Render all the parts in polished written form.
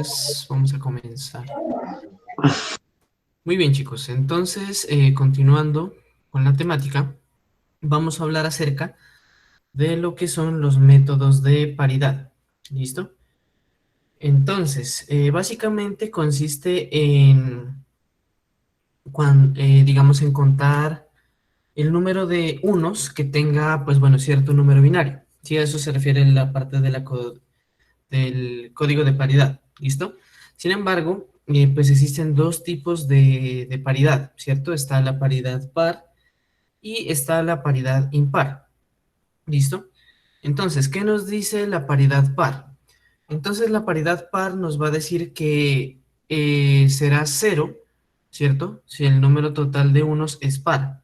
entonces vamos a comenzar. Muy bien, chicos. Entonces, continuando con la temática, vamos a hablar acerca de lo que son los métodos de paridad. ¿Listo? Entonces, básicamente consiste en, digamos, en contar el número de unos que tenga, pues bueno, cierto número binario. Sí, a eso se refiere la parte de del código de paridad. ¿Listo? Sin embargo, pues existen dos tipos de paridad, ¿cierto? Está la paridad par y está la paridad impar. ¿Listo? Entonces, ¿qué nos dice la paridad par? Entonces, la paridad par nos va a decir que será cero, ¿cierto? Si el número total de unos es par.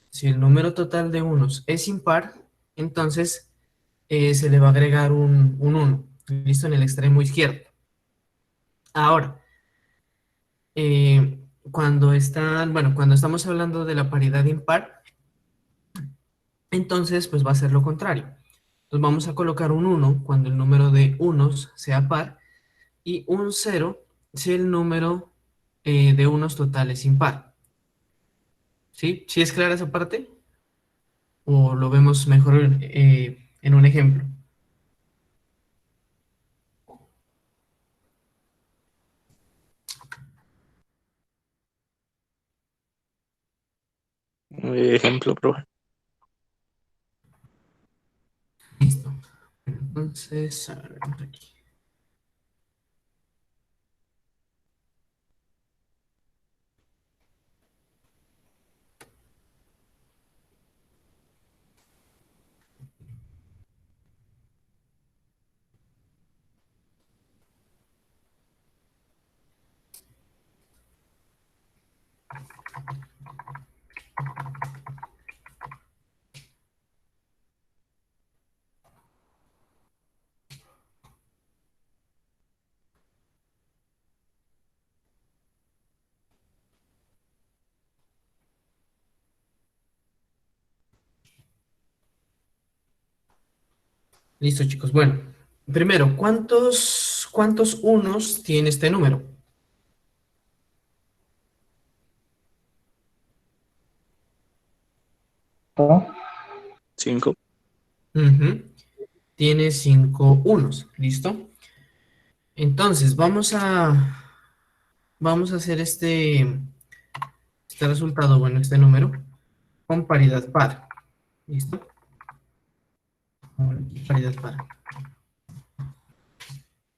Si el número total de unos es impar, entonces se le va a agregar un 1, ¿listo? En el extremo izquierdo. Ahora, cuando estamos hablando de la paridad impar, entonces pues va a ser lo contrario. Entonces vamos a colocar un 1 cuando el número de unos sea par y un 0 si el número de unos totales es impar. ¿Sí? ¿Sí es clara esa parte? ¿O lo vemos mejor en un ejemplo? Ejemplo, profe. Listo. Entonces, a ver, vamos aquí. Listo, chicos. Bueno, primero, ¿cuántos unos tiene este número? ¿No? 5. Ujú. Tiene 5 unos, ¿listo? Entonces, vamos a hacer este resultado, bueno, este número, con paridad par, ¿listo? Paridad par.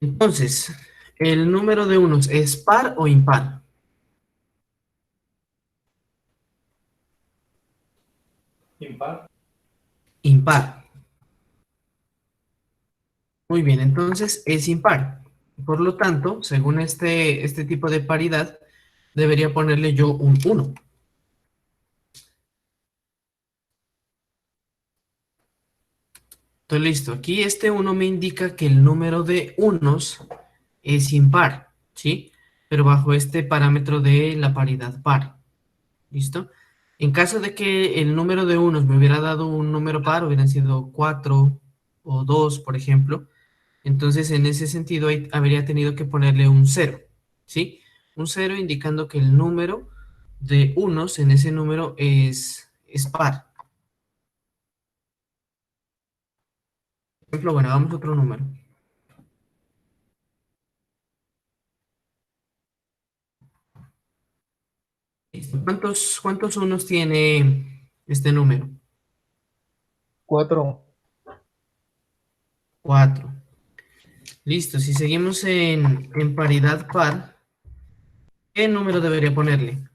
Entonces, ¿el número de unos es par o impar? Impar. Impar. Muy bien, entonces es impar. Por lo tanto, según este tipo de paridad, debería ponerle yo un uno. Entonces, listo. Aquí este uno me indica que el número de unos es impar, ¿sí? Pero bajo este parámetro de la paridad par. ¿Listo? En caso de que el número de unos me hubiera dado un número par, hubieran sido 4 o 2, por ejemplo, entonces en ese sentido ahí habría tenido que ponerle un cero, ¿sí? Un cero indicando que el número de unos en ese número es par. Por ejemplo, bueno, hagamos otro número. Listo. ¿Cuántos unos tiene este número? 4. 4. Listo, si seguimos en paridad par, ¿qué número debería ponerle?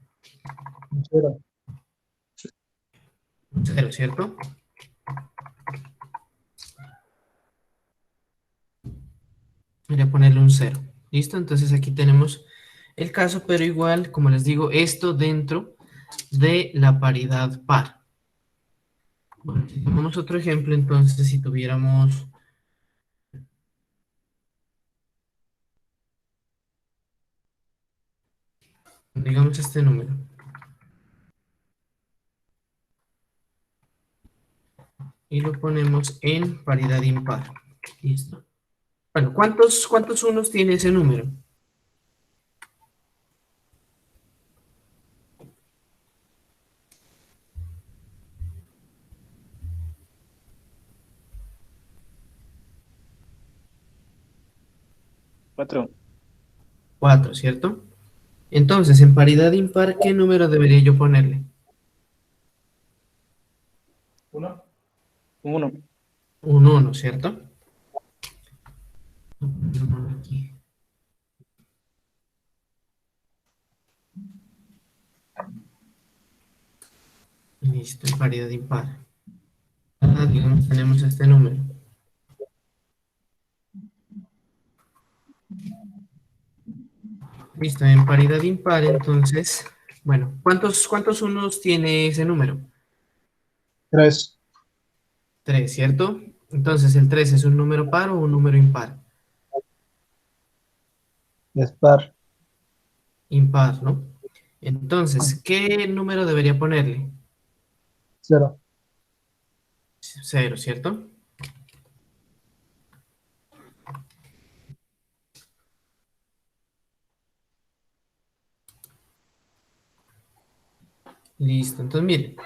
0. Un cero, ¿cierto? Debería ponerle un cero. ¿Listo? Entonces aquí tenemos el caso, pero igual, como les digo, esto dentro de la paridad par. Bueno, si tomamos otro ejemplo, entonces si tuviéramos, digamos este número, y lo ponemos en paridad impar. ¿Listo? Bueno, ¿cuántos unos tiene ese número? 4. 4, ¿cierto? Entonces, en paridad impar, ¿qué número debería yo ponerle? 1. 1. Un 1, ¿cierto? Aquí. Listo, en paridad impar. Digamos, tenemos este número. Listo, en paridad impar, entonces, bueno, ¿cuántos unos tiene ese número? 3. 3, ¿cierto? Entonces, ¿el 3 es un número par o un número impar? Es par. Impar, ¿no? Entonces, ¿qué número debería ponerle? 0. 0, ¿cierto? Listo, entonces miren,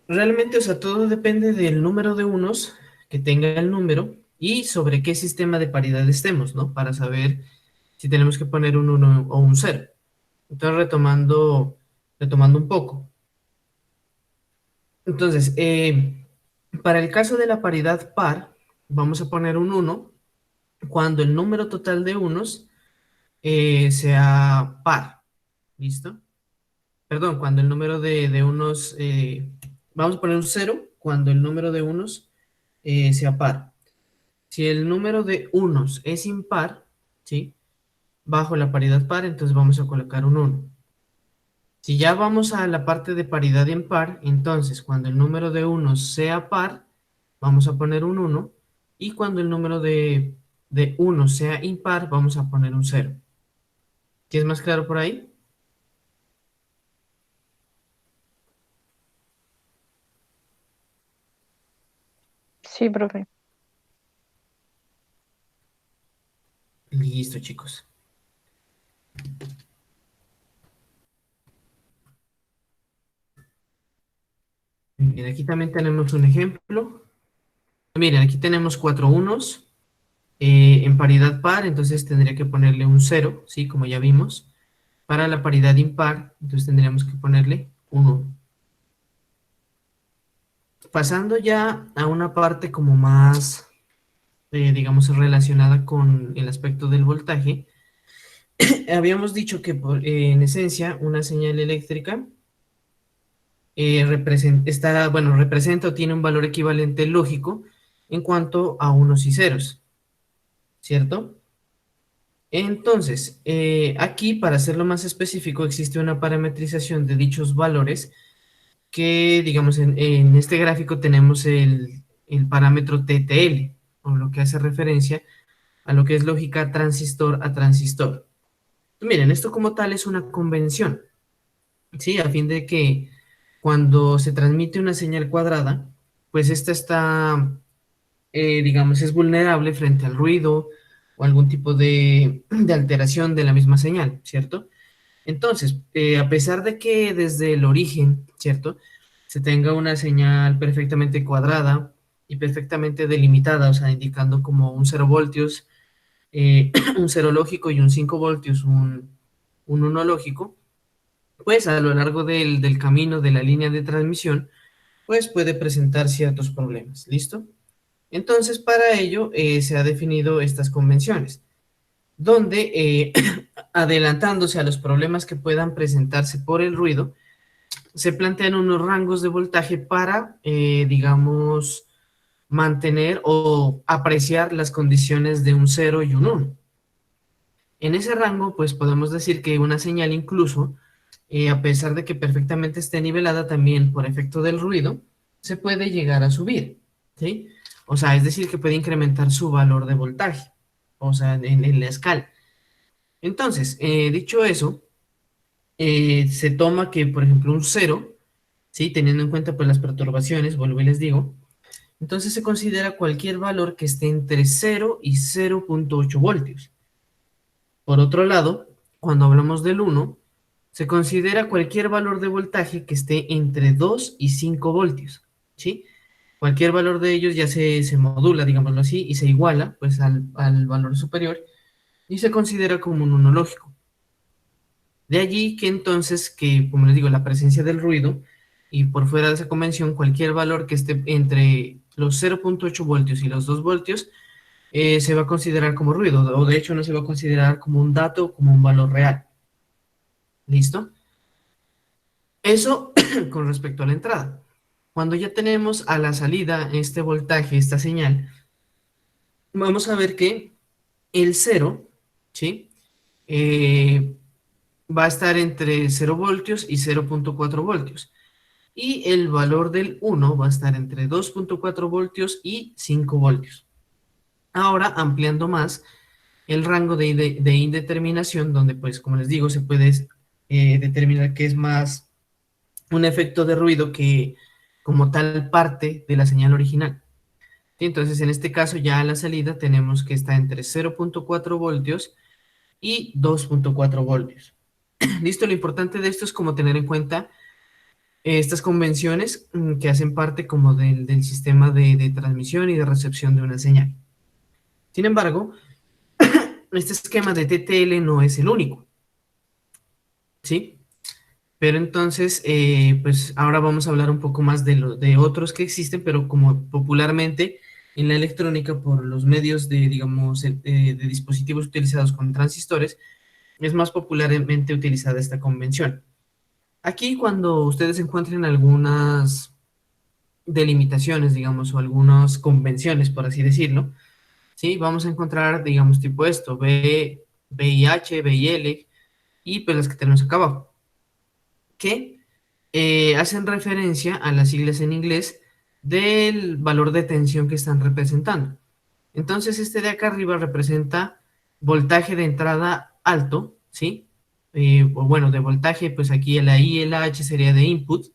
realmente, o sea, todo depende del número de unos que tenga el número y sobre qué sistema de paridad estemos, ¿no? Para saber si tenemos que poner un 1 o un 0. Entonces, retomando un poco. Entonces, para el caso de la paridad par, vamos a poner un 1 cuando el número total de unos sea par. ¿Listo? Perdón, cuando el número de unos, vamos a poner un 0 cuando el número de unos sea par. Si el número de unos es impar, ¿sí? Bajo la paridad par, entonces vamos a colocar un 1. Si ya vamos a la parte de paridad en par, entonces cuando el número de unos sea par, vamos a poner un 1. Y cuando el número de unos sea impar, vamos a poner un 0. ¿Qué es más claro por ahí? Sí, profe. Listo, chicos. Bien, aquí también tenemos un ejemplo. Miren, aquí tenemos 4 unos en paridad par, entonces tendría que ponerle un 0, ¿sí? Como ya vimos. Para la paridad impar, entonces tendríamos que ponerle un 1. Pasando ya a una parte como más, digamos, relacionada con el aspecto del voltaje, habíamos dicho que en esencia una señal eléctrica representa o tiene un valor equivalente lógico en cuanto a unos y ceros, ¿cierto? Entonces, aquí, para hacerlo más específico, existe una parametrización de dichos valores que, digamos, en este gráfico tenemos el parámetro TTL, o lo que hace referencia a lo que es lógica transistor a transistor. Miren, esto como tal es una convención, ¿sí? A fin de que cuando se transmite una señal cuadrada, pues esta está, digamos, es vulnerable frente al ruido o algún tipo de alteración de la misma señal, ¿cierto? Entonces, a pesar de que desde el origen, ¿cierto? Se tenga una señal perfectamente cuadrada y perfectamente delimitada, o sea, indicando como un 0 voltios, un 0 lógico y un 5 voltios, un 1 lógico, pues a lo largo del camino de la línea de transmisión, pues puede presentar ciertos problemas, ¿listo? Entonces, para ello se ha definido estas convenciones, donde adelantándose a los problemas que puedan presentarse por el ruido, se plantean unos rangos de voltaje para, digamos, mantener o apreciar las condiciones de un 0 y un 1. En ese rango, pues podemos decir que una señal incluso, a pesar de que perfectamente esté nivelada también por efecto del ruido, se puede llegar a subir, ¿sí? O sea, es decir, que puede incrementar su valor de voltaje, o sea, en la escala. Entonces, dicho eso, se toma que, por ejemplo, un 0, ¿sí? Teniendo en cuenta pues las perturbaciones, vuelvo y les digo, entonces se considera cualquier valor que esté entre 0 y 0.8 voltios. Por otro lado, cuando hablamos del 1, se considera cualquier valor de voltaje que esté entre 2 y 5 voltios, ¿sí? Cualquier valor de ellos ya se modula, digámoslo así, y se iguala pues al valor superior, y se considera como un 1 lógico. De allí que entonces, que como les digo, la presencia del ruido y por fuera de esa convención, cualquier valor que esté entre los 0.8 voltios y los 2 voltios se va a considerar como ruido, o de hecho no se va a considerar como un dato o como un valor real. ¿Listo? Eso con respecto a la entrada. Cuando ya tenemos a la salida este voltaje, esta señal, vamos a ver que el 0, ¿sí? Va a estar entre 0 voltios y 0.4 voltios. Y el valor del 1 va a estar entre 2.4 voltios y 5 voltios. Ahora, ampliando más el rango de indeterminación, donde pues, como les digo, se puede determinar que es más un efecto de ruido que como tal parte de la señal original. ¿Sí? Entonces, en este caso, ya a la salida tenemos que está entre 0.4 voltios y 2.4 voltios. Listo, lo importante de esto es como tener en cuenta estas convenciones que hacen parte como del sistema de transmisión y de recepción de una señal. Sin embargo, este esquema de TTL no es el único, ¿sí? Pero entonces, pues ahora vamos a hablar un poco más de otros que existen, pero como popularmente en la electrónica por los medios de, digamos, de dispositivos utilizados con transistores, es más popularmente utilizada esta convención. Aquí cuando ustedes encuentren algunas delimitaciones, digamos, o algunas convenciones, por así decirlo, ¿sí? Vamos a encontrar, digamos, tipo esto, B, VIH, VIL, y pues las que tenemos acá abajo, que hacen referencia a las siglas en inglés del valor de tensión que están representando. Entonces, este de acá arriba representa voltaje de entrada alto, ¿sí? O bueno, de voltaje, pues aquí la I y la H sería de input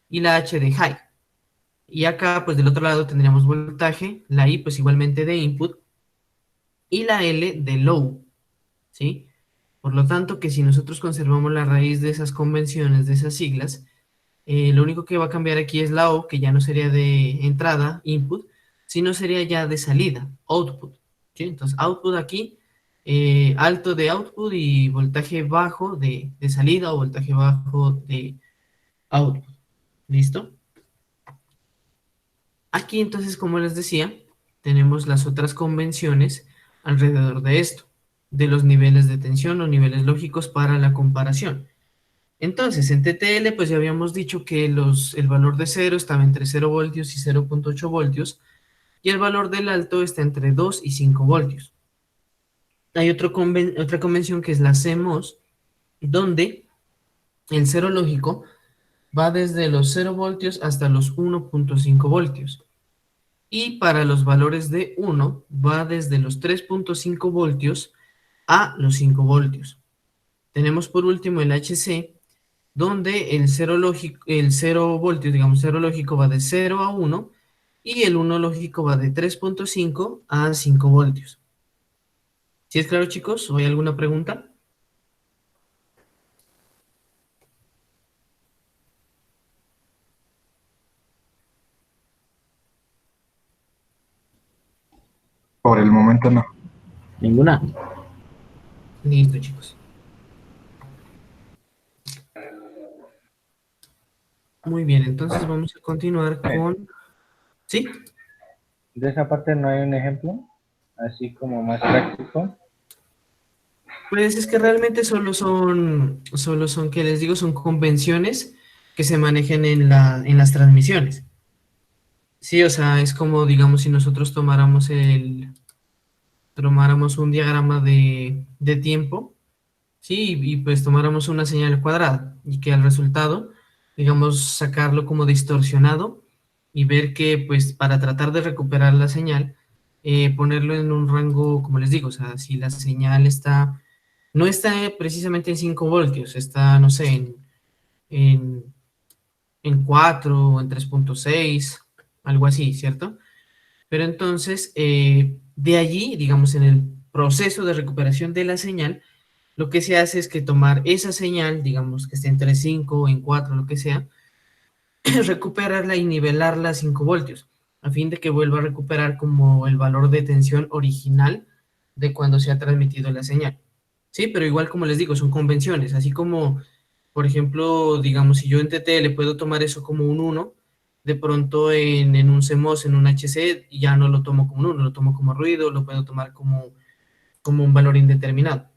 y la H de high. Y acá, pues del otro lado tendríamos voltaje, la I pues igualmente de input y la L de low, ¿sí? Por lo tanto, que si nosotros conservamos la raíz de esas convenciones, de esas siglas, lo único que va a cambiar aquí es la O, que ya no sería de entrada, input, sino sería ya de salida, output, ¿sí? Entonces, output aquí, alto de output y voltaje bajo de salida o voltaje bajo de output, ¿listo? Aquí entonces, como les decía, tenemos las otras convenciones alrededor de esto, de los niveles de tensión o niveles lógicos para la comparación. Entonces, en TTL, pues ya habíamos dicho que el valor de 0 estaba entre 0 voltios y 0.8 voltios, y el valor del alto está entre 2 y 5 voltios. Hay otra convención que es la CMOS, donde el 0 lógico va desde los 0 voltios hasta los 1.5 voltios. Y para los valores de 1 va desde los 3.5 voltios a los 5 voltios. Tenemos por último el HC, donde el 0 voltios, digamos 0 lógico va de 0 a 1 y el 1 lógico va de 3.5 a 5 voltios. ¿Sí es claro, chicos? ¿O hay alguna pregunta? Por el momento no. Ninguna. Listo, chicos. Muy bien, entonces vamos a continuar con... ¿Sí? De esa parte no hay un ejemplo, así como más práctico. Pues es que realmente solo son, que les digo, son convenciones que se manejan en las transmisiones. Sí, o sea, es como, digamos, si nosotros tomáramos un diagrama de tiempo, sí, y pues tomáramos una señal cuadrada y que al resultado, digamos, sacarlo como distorsionado y ver que, pues, para tratar de recuperar la señal, ponerlo en un rango, como les digo, o sea, si la señal no está precisamente en 5 voltios, está, no sé, en, en 4 o en 3.6, algo así, ¿cierto? Pero entonces, de allí, digamos, en el proceso de recuperación de la señal, lo que se hace es que tomar esa señal, digamos, que esté entre 5 o en 4, lo que sea, recuperarla y nivelarla a 5 voltios, a fin de que vuelva a recuperar como el valor de tensión original de cuando se ha transmitido la señal. Sí, pero igual como les digo, son convenciones, así como, por ejemplo, digamos, si yo en TTL puedo tomar eso como un 1, de pronto en un CMOS, en un HC, ya no lo tomo como un 1, lo tomo como ruido, lo puedo tomar como un valor indeterminado.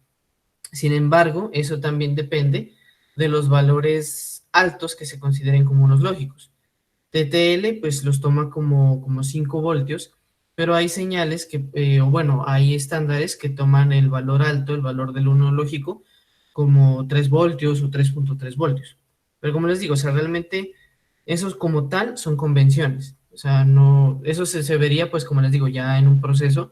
Sin embargo, eso también depende de los valores altos que se consideren como unos lógicos. TTL pues los toma como 5 voltios, pero hay señales que, o bueno, hay estándares que toman el valor alto, el valor del uno lógico, como 3 voltios o 3.3 voltios. Pero como les digo, o sea, realmente esos como tal son convenciones. O sea, no, eso se vería pues como les digo, ya en un proceso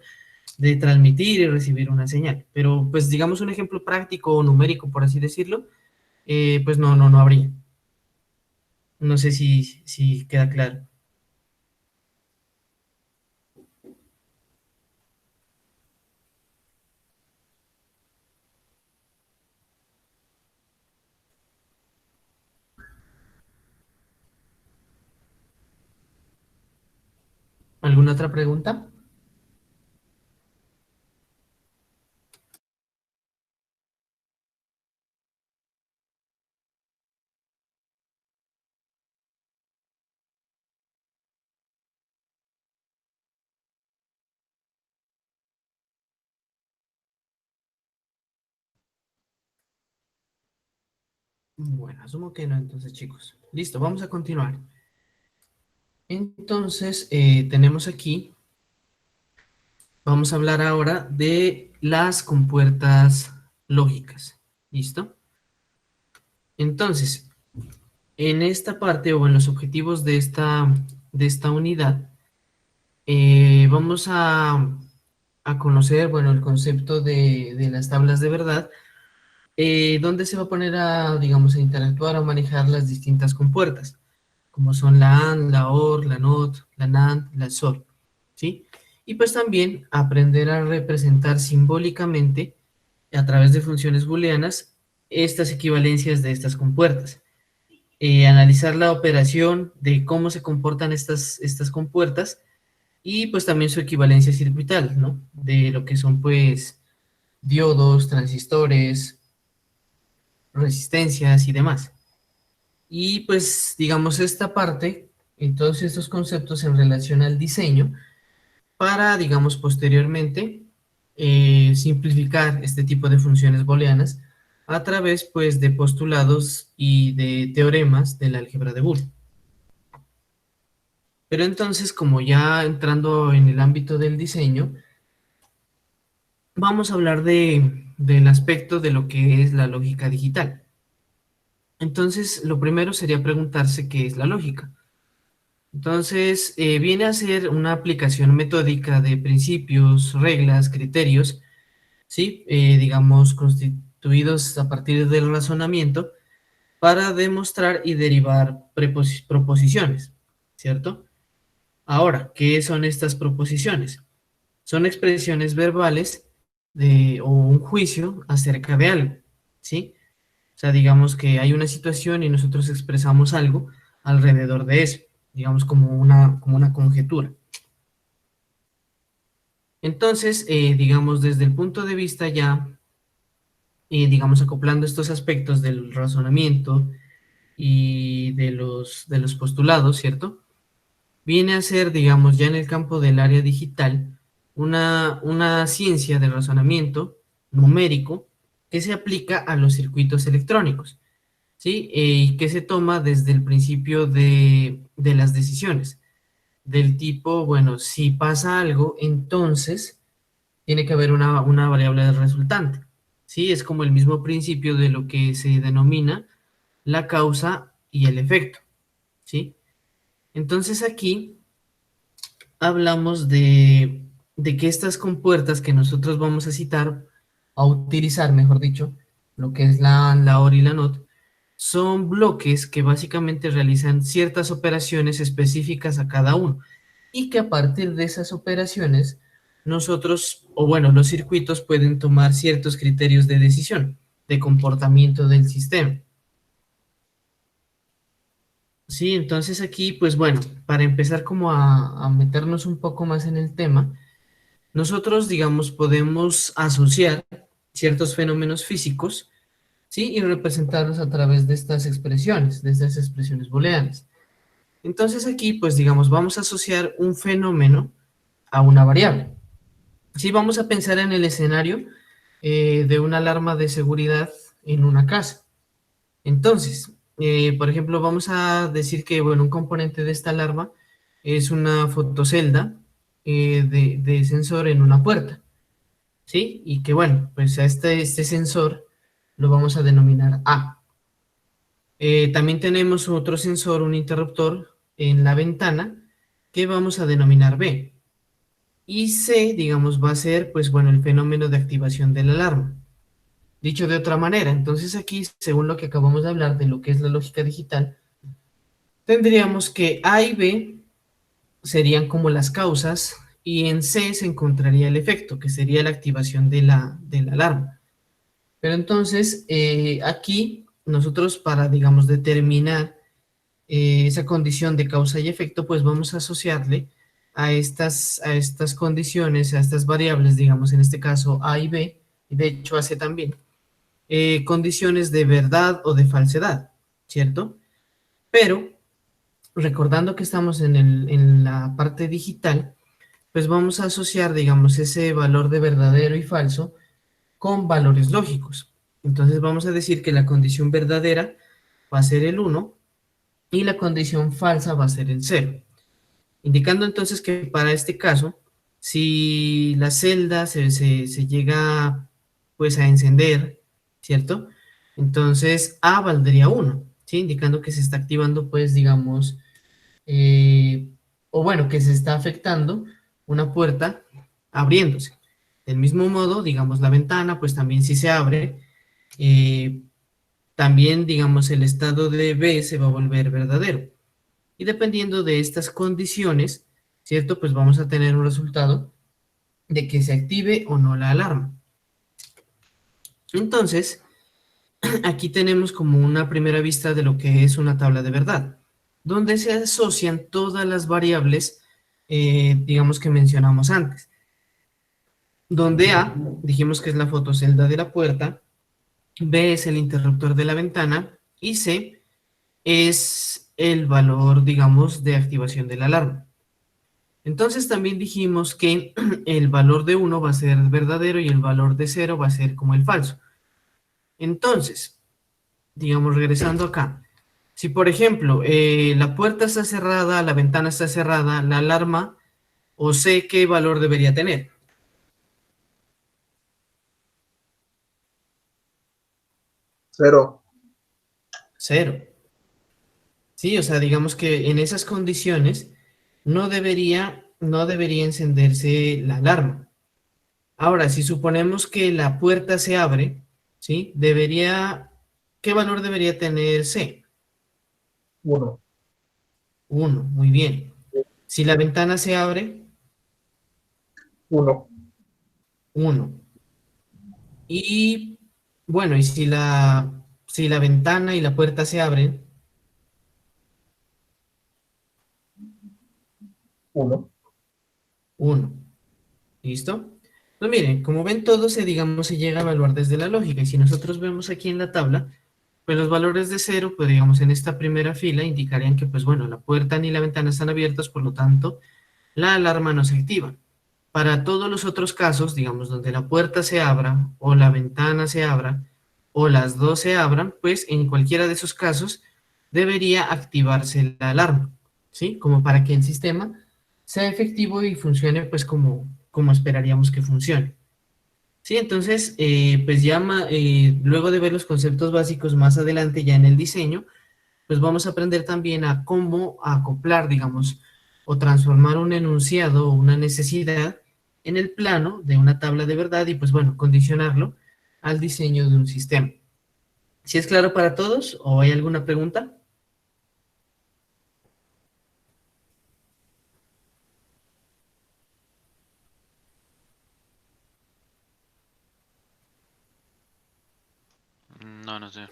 de transmitir y recibir una señal. Pero pues digamos un ejemplo práctico o numérico, por así decirlo, pues no habría. No sé si queda claro. ¿Alguna otra pregunta? Bueno, asumo que no, entonces chicos. Listo, vamos a continuar. Entonces, tenemos aquí, vamos a hablar ahora de las compuertas lógicas. ¿Listo? Entonces, en esta parte o en los objetivos de esta unidad, vamos a conocer, bueno, el concepto de las tablas de verdad, donde se va a poner a, digamos, a interactuar o manejar las distintas compuertas, como son la AND, la OR, la NOT, la NAND, la XOR, ¿sí? Y pues también aprender a representar simbólicamente, a través de funciones booleanas, estas equivalencias de estas compuertas. Analizar la operación de cómo se comportan estas compuertas y pues también su equivalencia circuital, ¿no? De lo que son pues diodos, transistores, resistencias y demás. Y pues digamos esta parte, en todos estos conceptos en relación al diseño, para digamos posteriormente simplificar este tipo de funciones booleanas a través pues de postulados y de teoremas del álgebra de Boole. Pero entonces, como ya entrando en el ámbito del diseño, vamos a hablar del aspecto de lo que es la lógica digital. Entonces, lo primero sería preguntarse qué es la lógica. Entonces, viene a ser una aplicación metódica de principios, reglas, criterios, ¿sí? Digamos, constituidos a partir del razonamiento para demostrar y derivar proposiciones, ¿cierto? Ahora, ¿qué son estas proposiciones? Son expresiones verbales o un juicio acerca de algo, ¿sí? O sea, digamos que hay una situación y nosotros expresamos algo alrededor de eso, digamos como una conjetura. Entonces, digamos, desde el punto de vista ya, digamos, acoplando estos aspectos del razonamiento y de los postulados, ¿cierto? Viene a ser, digamos, ya en el campo del área digital, una ciencia de razonamiento numérico que se aplica a los circuitos electrónicos, ¿sí? Y que se toma desde el principio de las decisiones, del tipo, bueno, si pasa algo, entonces tiene que haber una variable de resultante, ¿sí? Es como el mismo principio de lo que se denomina la causa y el efecto, ¿sí? Entonces aquí hablamos de que estas compuertas que nosotros vamos a citar, a utilizar, mejor dicho, lo que es la AND, la OR y la NOT, son bloques que básicamente realizan ciertas operaciones específicas a cada uno y que a partir de esas operaciones nosotros, o bueno, los circuitos pueden tomar ciertos criterios de decisión, de comportamiento del sistema. Sí, entonces aquí, pues bueno, para empezar como a meternos un poco más en el tema, nosotros, digamos, podemos asociar ciertos fenómenos físicos, ¿sí? Y representarlos a través de estas expresiones booleanas. Entonces aquí, pues digamos, vamos a asociar un fenómeno a una variable. Sí, vamos a pensar en el escenario de una alarma de seguridad en una casa. Entonces, por ejemplo, vamos a decir que, bueno, un componente de esta alarma es una fotocelda de sensor en una puerta, ¿sí? Y que, bueno, pues a este sensor lo vamos a denominar A. También tenemos otro sensor, un interruptor en la ventana, que vamos a denominar B. Y C, digamos, va a ser, pues bueno, el fenómeno de activación de la alarma. Dicho de otra manera, entonces aquí, según lo que acabamos de hablar de lo que es la lógica digital, tendríamos que A y B serían como las causas y en C se encontraría el efecto, que sería la activación de la alarma. Pero entonces, aquí nosotros para, digamos, determinar esa condición de causa y efecto, pues vamos a asociarle a estas condiciones, a estas variables, digamos, en este caso A y B, y de hecho a C también, condiciones de verdad o de falsedad, ¿cierto? Pero recordando que estamos en la parte digital, pues vamos a asociar, digamos, ese valor de verdadero y falso con valores lógicos. Entonces vamos a decir que la condición verdadera va a ser el 1 y la condición falsa va a ser el 0. Indicando entonces que para este caso, si la celda se llega pues a encender, ¿cierto? Entonces A valdría 1, ¿sí? Indicando que se está activando pues digamos, o bueno, que se está afectando una puerta abriéndose. Del mismo modo, digamos, la ventana pues también si se abre, eh, también digamos el estado de B se va a volver verdadero. Y dependiendo de estas condiciones, ¿cierto? Pues vamos a tener un resultado de que se active o no la alarma. Entonces, aquí tenemos como una primera vista de lo que es una tabla de verdad, donde se asocian todas las variables, digamos que mencionamos antes. Donde A, dijimos que es la fotocelda de la puerta, B es el interruptor de la ventana y C es el valor, digamos, de activación de la alarma. Entonces también dijimos que el valor de 1 va a ser verdadero y el valor de 0 va a ser como el falso. Entonces, digamos, regresando acá, si por ejemplo la puerta está cerrada, la ventana está cerrada, la alarma, o sé qué valor debería tener. 0. 0. Sí, o sea, digamos que en esas condiciones no debería encenderse la alarma. Ahora, si suponemos que la puerta se abre, ¿sí? ¿Qué valor debería tener C? 1. 1, muy bien. Si la ventana se abre, 1. 1. Y bueno, y si la ventana y la puerta se abren, 1. 1. ¿Listo? Pues miren, como ven, todo digamos, se llega a evaluar desde la lógica. Y si nosotros vemos aquí en la tabla, pues los valores de 0, pues digamos, en esta primera fila indicarían que, pues bueno, la puerta ni la ventana están abiertas, por lo tanto, la alarma no se activa. Para todos los otros casos, digamos, donde la puerta se abra o la ventana se abra o las dos se abran, pues en cualquiera de esos casos debería activarse la alarma, ¿sí? Como para que el sistema sea efectivo y funcione pues como esperaríamos que funcione. Sí, entonces, pues ya luego de ver los conceptos básicos más adelante ya en el diseño, pues vamos a aprender también a cómo acoplar, digamos, o transformar un enunciado o una necesidad en el plano de una tabla de verdad y pues bueno, condicionarlo al diseño de un sistema. ¿Sí es claro para todos o hay alguna pregunta? No, no sé.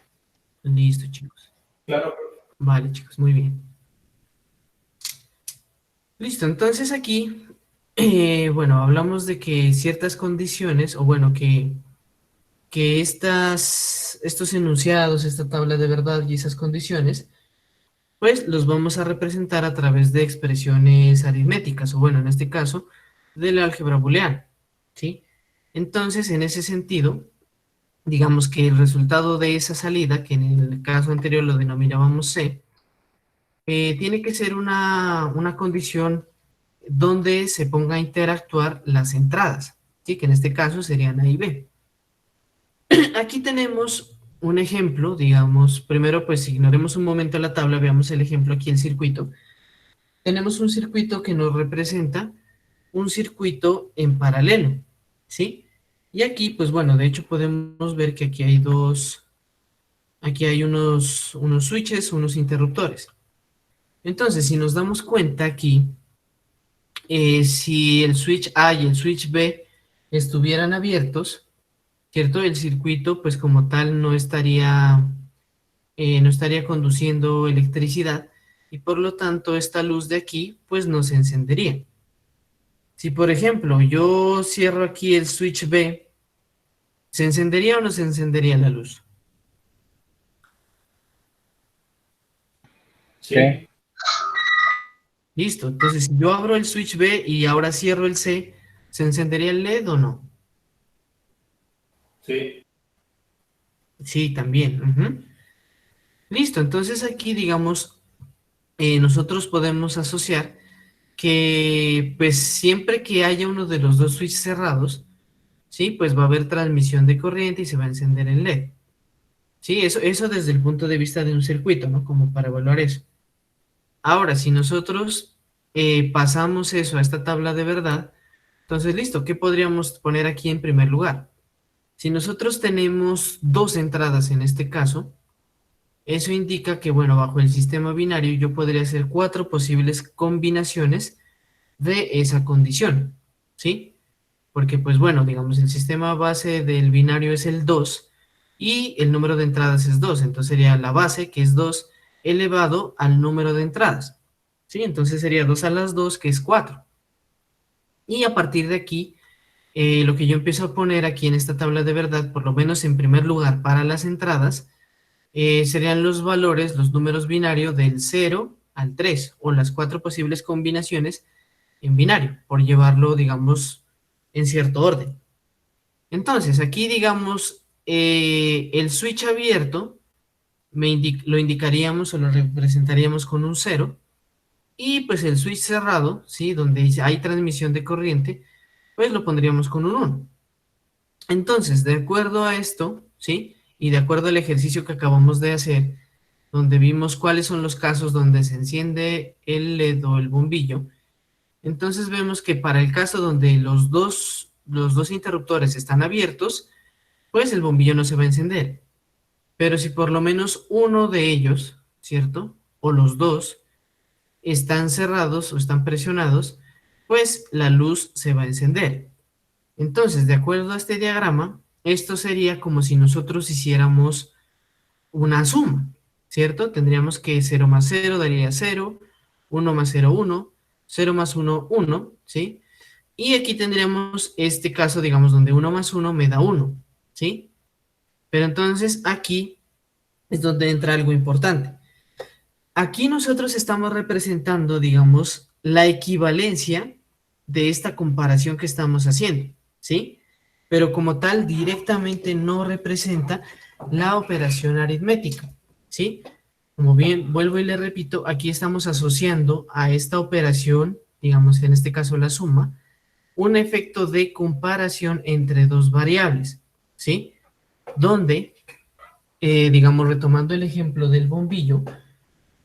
Listo, chicos. Claro. Vale, chicos, muy bien. Listo, entonces aquí bueno, hablamos de que ciertas condiciones, o bueno, que estos enunciados, esta tabla de verdad y esas condiciones, pues los vamos a representar a través de expresiones aritméticas, o bueno, en este caso, del álgebra booleana, ¿sí? Entonces, en ese sentido, digamos que el resultado de esa salida, que en el caso anterior lo denominábamos C, tiene que ser una condición donde se ponga a interactuar las entradas, ¿sí? Que en este caso serían A y B. Aquí tenemos un ejemplo, digamos, primero pues ignoremos un momento la tabla, veamos el ejemplo aquí, el circuito. Tenemos un circuito que nos representa un circuito en paralelo, ¿sí? Y aquí, pues bueno, de hecho podemos ver que aquí hay unos switches, unos interruptores. Entonces, si nos damos cuenta aquí, si el switch A y el switch B estuvieran abiertos, ¿cierto? El circuito, pues como tal, no estaría conduciendo electricidad y por lo tanto esta luz de aquí, pues no se encendería. Si por ejemplo yo cierro aquí el switch B, ¿se encendería o no se encendería la luz? Sí. Listo, entonces si yo abro el switch B y ahora cierro el C, ¿se encendería el LED o no? Sí. Sí, también. Ujú. Listo, entonces aquí digamos, nosotros podemos asociar que pues siempre que haya uno de los dos switches cerrados, ¿sí? Pues va a haber transmisión de corriente y se va a encender el LED. Sí, eso desde el punto de vista de un circuito, ¿no? Como para evaluar eso. Ahora, si nosotros pasamos eso a esta tabla de verdad, entonces listo, ¿qué podríamos poner aquí en primer lugar? Si nosotros tenemos dos entradas en este caso, eso indica que, bueno, bajo el sistema binario yo podría hacer 4 posibles combinaciones de esa condición, ¿sí? Porque, pues bueno, digamos, el sistema base del binario es el 2 y el número de entradas es 2, entonces sería la base, que es 2, elevado al número de entradas, ¿sí? Entonces sería 2 a las 2, que es 4. Y a partir de aquí, lo que yo empiezo a poner aquí en esta tabla de verdad, por lo menos en primer lugar para las entradas, serían los valores, los números binarios del 0 al 3, o las 4 posibles combinaciones en binario, por llevarlo, digamos, en cierto orden. Entonces, aquí, digamos, el switch abierto lo indicaríamos o lo representaríamos con un 0, y pues el switch cerrado, ¿sí? Donde hay transmisión de corriente, pues lo pondríamos con un 1. Entonces, de acuerdo a esto, ¿sí? Y de acuerdo al ejercicio que acabamos de hacer, donde vimos cuáles son los casos donde se enciende el LED o el bombillo, entonces vemos que para el caso donde los dos interruptores están abiertos, pues el bombillo no se va a encender. Pero si por lo menos uno de ellos, ¿cierto? O los dos están cerrados o están presionados, pues la luz se va a encender. Entonces, de acuerdo a este diagrama, esto sería como si nosotros hiciéramos una suma, ¿cierto? Tendríamos que 0 más 0 daría 0, 1 más 0, 1, 0 más 1, 1, ¿sí? Y aquí tendríamos este caso, digamos, donde 1 más 1 me da 1, ¿sí? Pero entonces aquí es donde entra algo importante. Aquí nosotros estamos representando, digamos, la equivalencia de esta comparación que estamos haciendo, ¿sí? Pero como tal, directamente no representa la operación aritmética, ¿sí? Como bien, vuelvo y le repito, aquí estamos asociando a esta operación, digamos, en este caso la suma, un efecto de comparación entre dos variables, ¿sí? Donde, digamos, retomando el ejemplo del bombillo,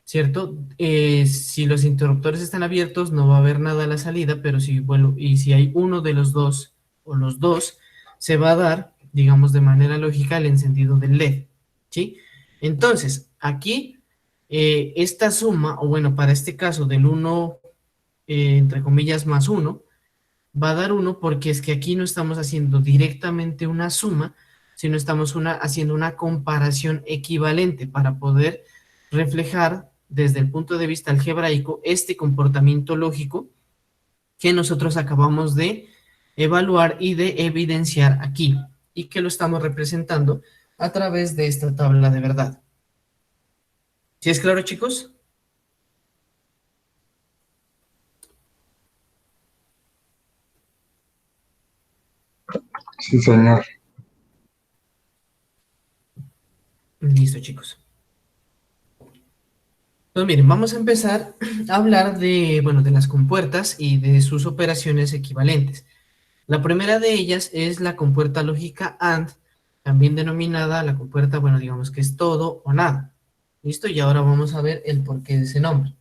¿cierto? Si los interruptores están abiertos, no va a haber nada a la salida, pero si, bueno, y si hay uno de los dos, o los dos, se va a dar, digamos, de manera lógica el encendido del LED, ¿sí? Entonces, aquí, esta suma, o bueno, para este caso del 1, entre comillas, más 1, va a dar 1 porque es que aquí no estamos haciendo directamente una suma, sino estamos haciendo una comparación equivalente para poder reflejar desde el punto de vista algebraico este comportamiento lógico que nosotros acabamos de evaluar y de evidenciar aquí, y que lo estamos representando a través de esta tabla de verdad. ¿Sí es claro, chicos? Sí, señor. Listo, chicos. Pues miren, vamos a empezar a hablar de, bueno, de las compuertas y de sus operaciones equivalentes. La primera de ellas es la compuerta lógica AND, también denominada la compuerta, bueno, digamos que es todo o nada. ¿Listo? Y ahora vamos a ver el porqué de ese nombre.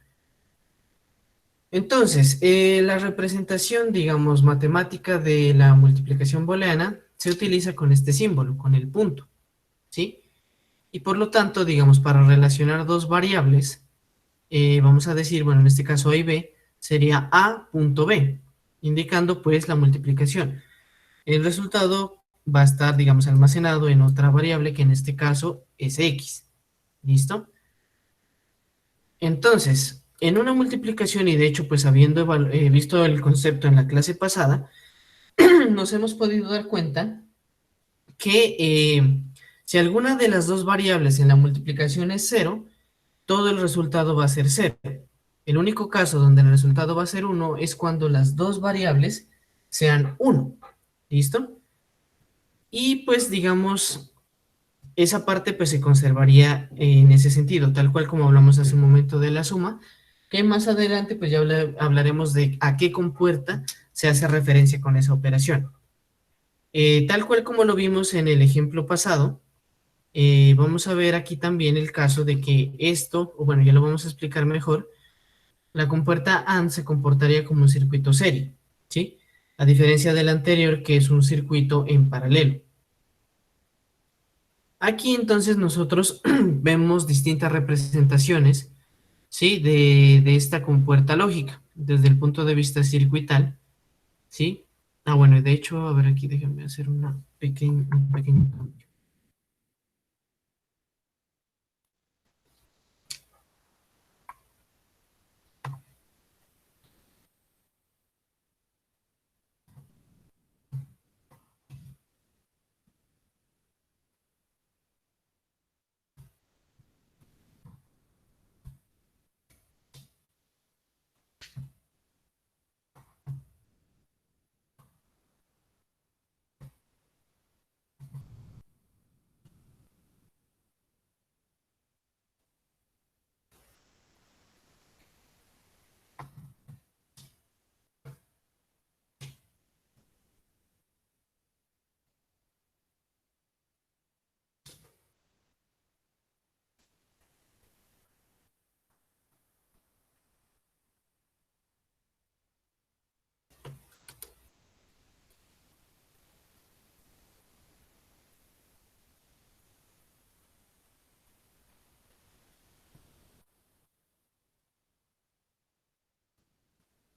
Entonces, la representación, digamos, matemática de la multiplicación booleana se utiliza con este símbolo, con el punto, ¿sí? Y por lo tanto, digamos, para relacionar dos variables, vamos a decir, bueno, en este caso A y B, sería A punto B, indicando pues la multiplicación. El resultado va a estar, digamos, almacenado en otra variable que en este caso es X. ¿Listo? Entonces, en una multiplicación, y de hecho, pues habiendo visto el concepto en la clase pasada, nos hemos podido dar cuenta que si alguna de las dos variables en la multiplicación es 0, todo el resultado va a ser 0. El único caso donde el resultado va a ser 1 es cuando las dos variables sean 1. ¿Listo? Y pues digamos, esa parte pues se conservaría en ese sentido, tal cual como hablamos hace un momento de la suma, que más adelante pues ya hablaremos de a qué compuerta se hace referencia con esa operación. Tal cual como lo vimos en el ejemplo pasado, vamos a ver aquí también el caso de que esto, o bueno, ya lo vamos a explicar mejor, la compuerta AND se comportaría como un circuito serie, ¿sí? A diferencia del anterior, que es un circuito en paralelo. Aquí entonces nosotros vemos distintas representaciones, ¿sí? De esta compuerta lógica, desde el punto de vista circuital, ¿sí? Ah, bueno, de hecho, a ver aquí, déjenme hacer un pequeño cambio.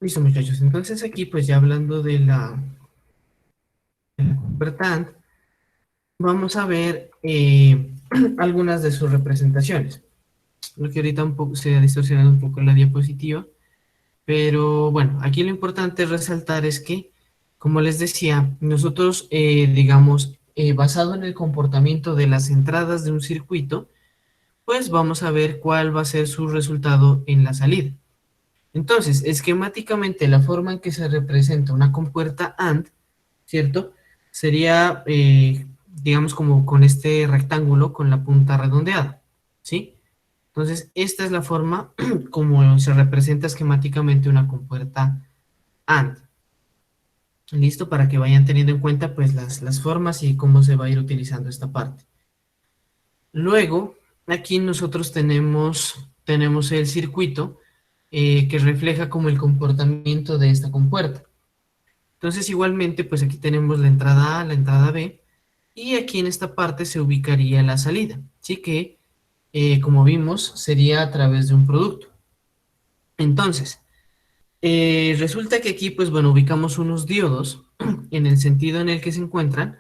Listo, muchachos. Entonces aquí, pues ya hablando de la compuerta AND, vamos a ver algunas de sus representaciones. Lo que ahorita un poco se ha distorsionado un poco la diapositiva, pero bueno, aquí lo importante resaltar es que, como les decía, nosotros, digamos, basado en el comportamiento de las entradas de un circuito, pues vamos a ver cuál va a ser su resultado en la salida. Entonces, esquemáticamente, la forma en que se representa una compuerta AND, ¿cierto? Sería, digamos, como con este rectángulo con la punta redondeada, ¿sí? Entonces, esta es la forma como se representa esquemáticamente una compuerta AND. Listo, para que vayan teniendo en cuenta pues las formas y cómo se va a ir utilizando esta parte. Luego, aquí nosotros tenemos el circuito que refleja como el comportamiento de esta compuerta. Entonces, igualmente, pues aquí tenemos la entrada A, la entrada B, y aquí en esta parte se ubicaría la salida, ¿sí? Que, como vimos, sería a través de un producto. Entonces, resulta que aquí, pues bueno, ubicamos unos diodos en el sentido en el que se encuentran,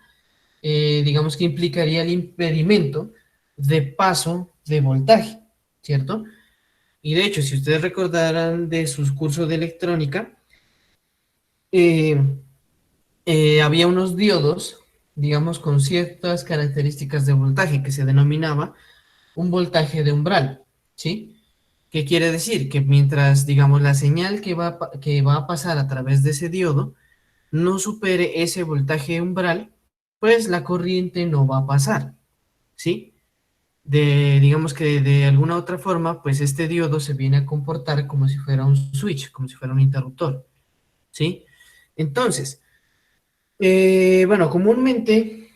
digamos que implicaría el impedimento de paso de voltaje, ¿cierto? Y de hecho, si ustedes recordarán de sus cursos de electrónica, eh, había unos diodos, digamos, con ciertas características de voltaje que se denominaba un voltaje de umbral, ¿sí? ¿Qué quiere decir? Que mientras, digamos, la señal que va a pasar a través de ese diodo no supere ese voltaje umbral, pues la corriente no va a pasar, ¿sí? Digamos que de alguna otra forma, pues este diodo se viene a comportar como si fuera un switch, como si fuera un interruptor, ¿sí? Entonces, bueno, comúnmente,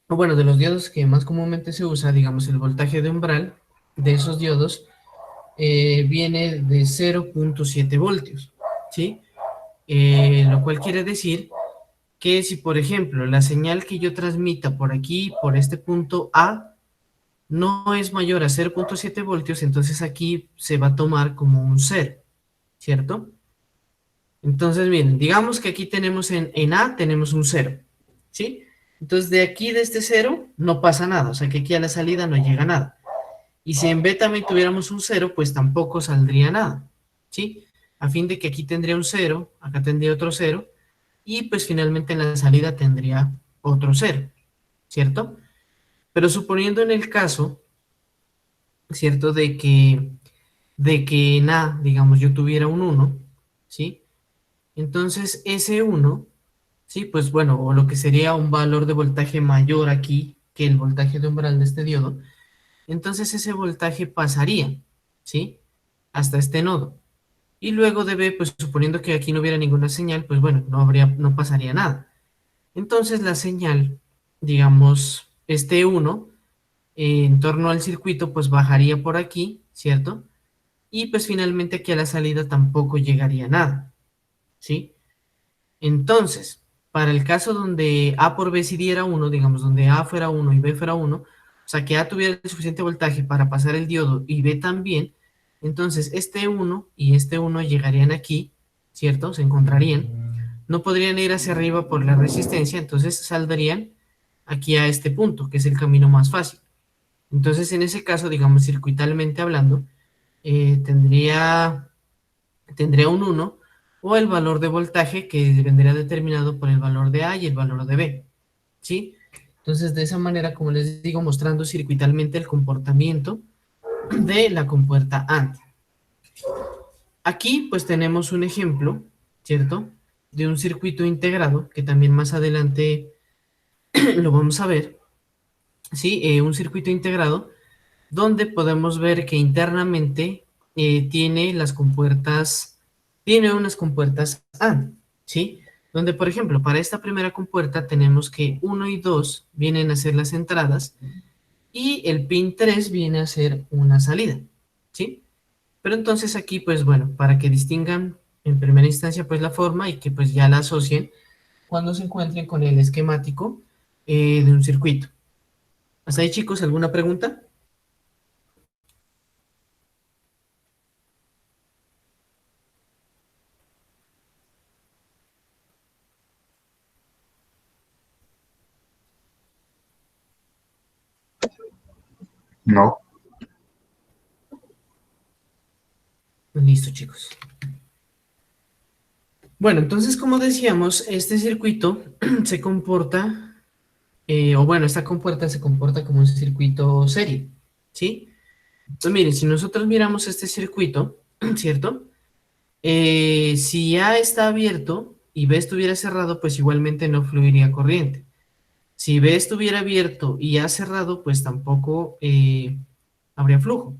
o bueno, de los diodos que más comúnmente se usa, digamos, el voltaje de umbral de esos diodos viene de 0.7 voltios, ¿sí? Lo cual quiere decir que si, por ejemplo, la señal que yo transmita por aquí, por este punto A, no es mayor a 0.7 voltios, entonces aquí se va a tomar como un 0, ¿cierto? Entonces, miren, digamos que aquí tenemos en A, tenemos un 0, ¿sí? Entonces, de aquí, de este 0, no pasa nada, o sea que aquí a la salida no llega nada. Y si en B también tuviéramos un 0, pues tampoco saldría nada, ¿sí? A fin de que aquí tendría un 0, acá tendría otro 0, y pues finalmente en la salida tendría otro 0, ¿cierto? Pero suponiendo en el caso, ¿cierto? De que en A, digamos, yo tuviera un 1, ¿sí? Entonces ese 1, ¿sí? Pues bueno, o lo que sería un valor de voltaje mayor aquí que el voltaje de umbral de este diodo, entonces ese voltaje pasaría, ¿sí? Hasta este nodo. Y luego de B, pues suponiendo que aquí no hubiera ninguna señal, pues bueno, no pasaría nada. Entonces la señal, digamos, este 1, en torno al circuito, pues bajaría por aquí, ¿cierto? Y pues finalmente aquí a la salida tampoco llegaría nada, ¿sí? Entonces, para el caso donde A por B sí diera 1, digamos, donde A fuera 1 y B fuera 1, o sea, que A tuviera el suficiente voltaje para pasar el diodo y B también, entonces este 1 y este 1 llegarían aquí, ¿cierto? Se encontrarían. No podrían ir hacia arriba por la resistencia, entonces saldrían aquí a este punto, que es el camino más fácil. Entonces, en ese caso, digamos, circuitalmente hablando, tendría un 1 o el valor de voltaje que vendría determinado por el valor de A y el valor de B, ¿sí? Entonces, de esa manera, como les digo, mostrando circuitalmente el comportamiento de la compuerta AND. Aquí, pues, tenemos un ejemplo, ¿cierto? De un circuito integrado, que también más adelante lo vamos a ver, ¿sí? Un circuito integrado donde podemos ver que internamente tiene unas compuertas AND, ¿sí? Donde, por ejemplo, para esta primera compuerta tenemos que 1 y 2 vienen a ser las entradas y el pin 3 viene a ser una salida, ¿sí? Pero entonces aquí, pues bueno, para que distingan en primera instancia pues la forma y que pues ya la asocien cuando se encuentren con el esquemático de un circuito. ¿Hasta ahí, chicos, alguna pregunta? No. Listo, chicos. Bueno, entonces, como decíamos, este circuito se comporta, o bueno, esta compuerta se comporta como un circuito serie, ¿sí? Entonces, miren, si nosotros miramos este circuito, ¿cierto? Si A está abierto y B estuviera cerrado, pues igualmente no fluiría corriente. Si B estuviera abierto y A cerrado, pues tampoco habría flujo.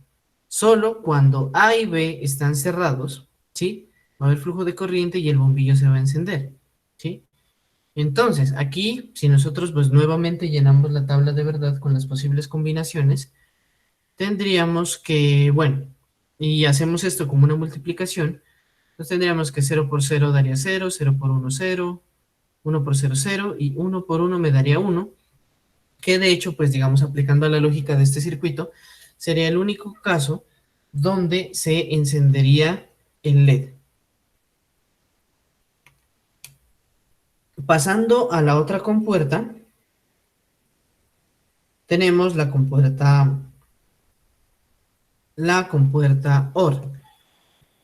Solo cuando A y B están cerrados, ¿sí? Va a haber flujo de corriente y el bombillo se va a encender, ¿sí? Entonces, aquí, si nosotros pues nuevamente llenamos la tabla de verdad con las posibles combinaciones, tendríamos que, bueno, y hacemos esto como una multiplicación, pues tendríamos que 0 por 0 daría 0, 0 por 1, 0, 1 por 0, 0, y 1 por 1 me daría 1, que de hecho, pues digamos, aplicando la lógica de este circuito, sería el único caso donde se encendería el LED. Pasando a la otra compuerta, tenemos la compuerta OR.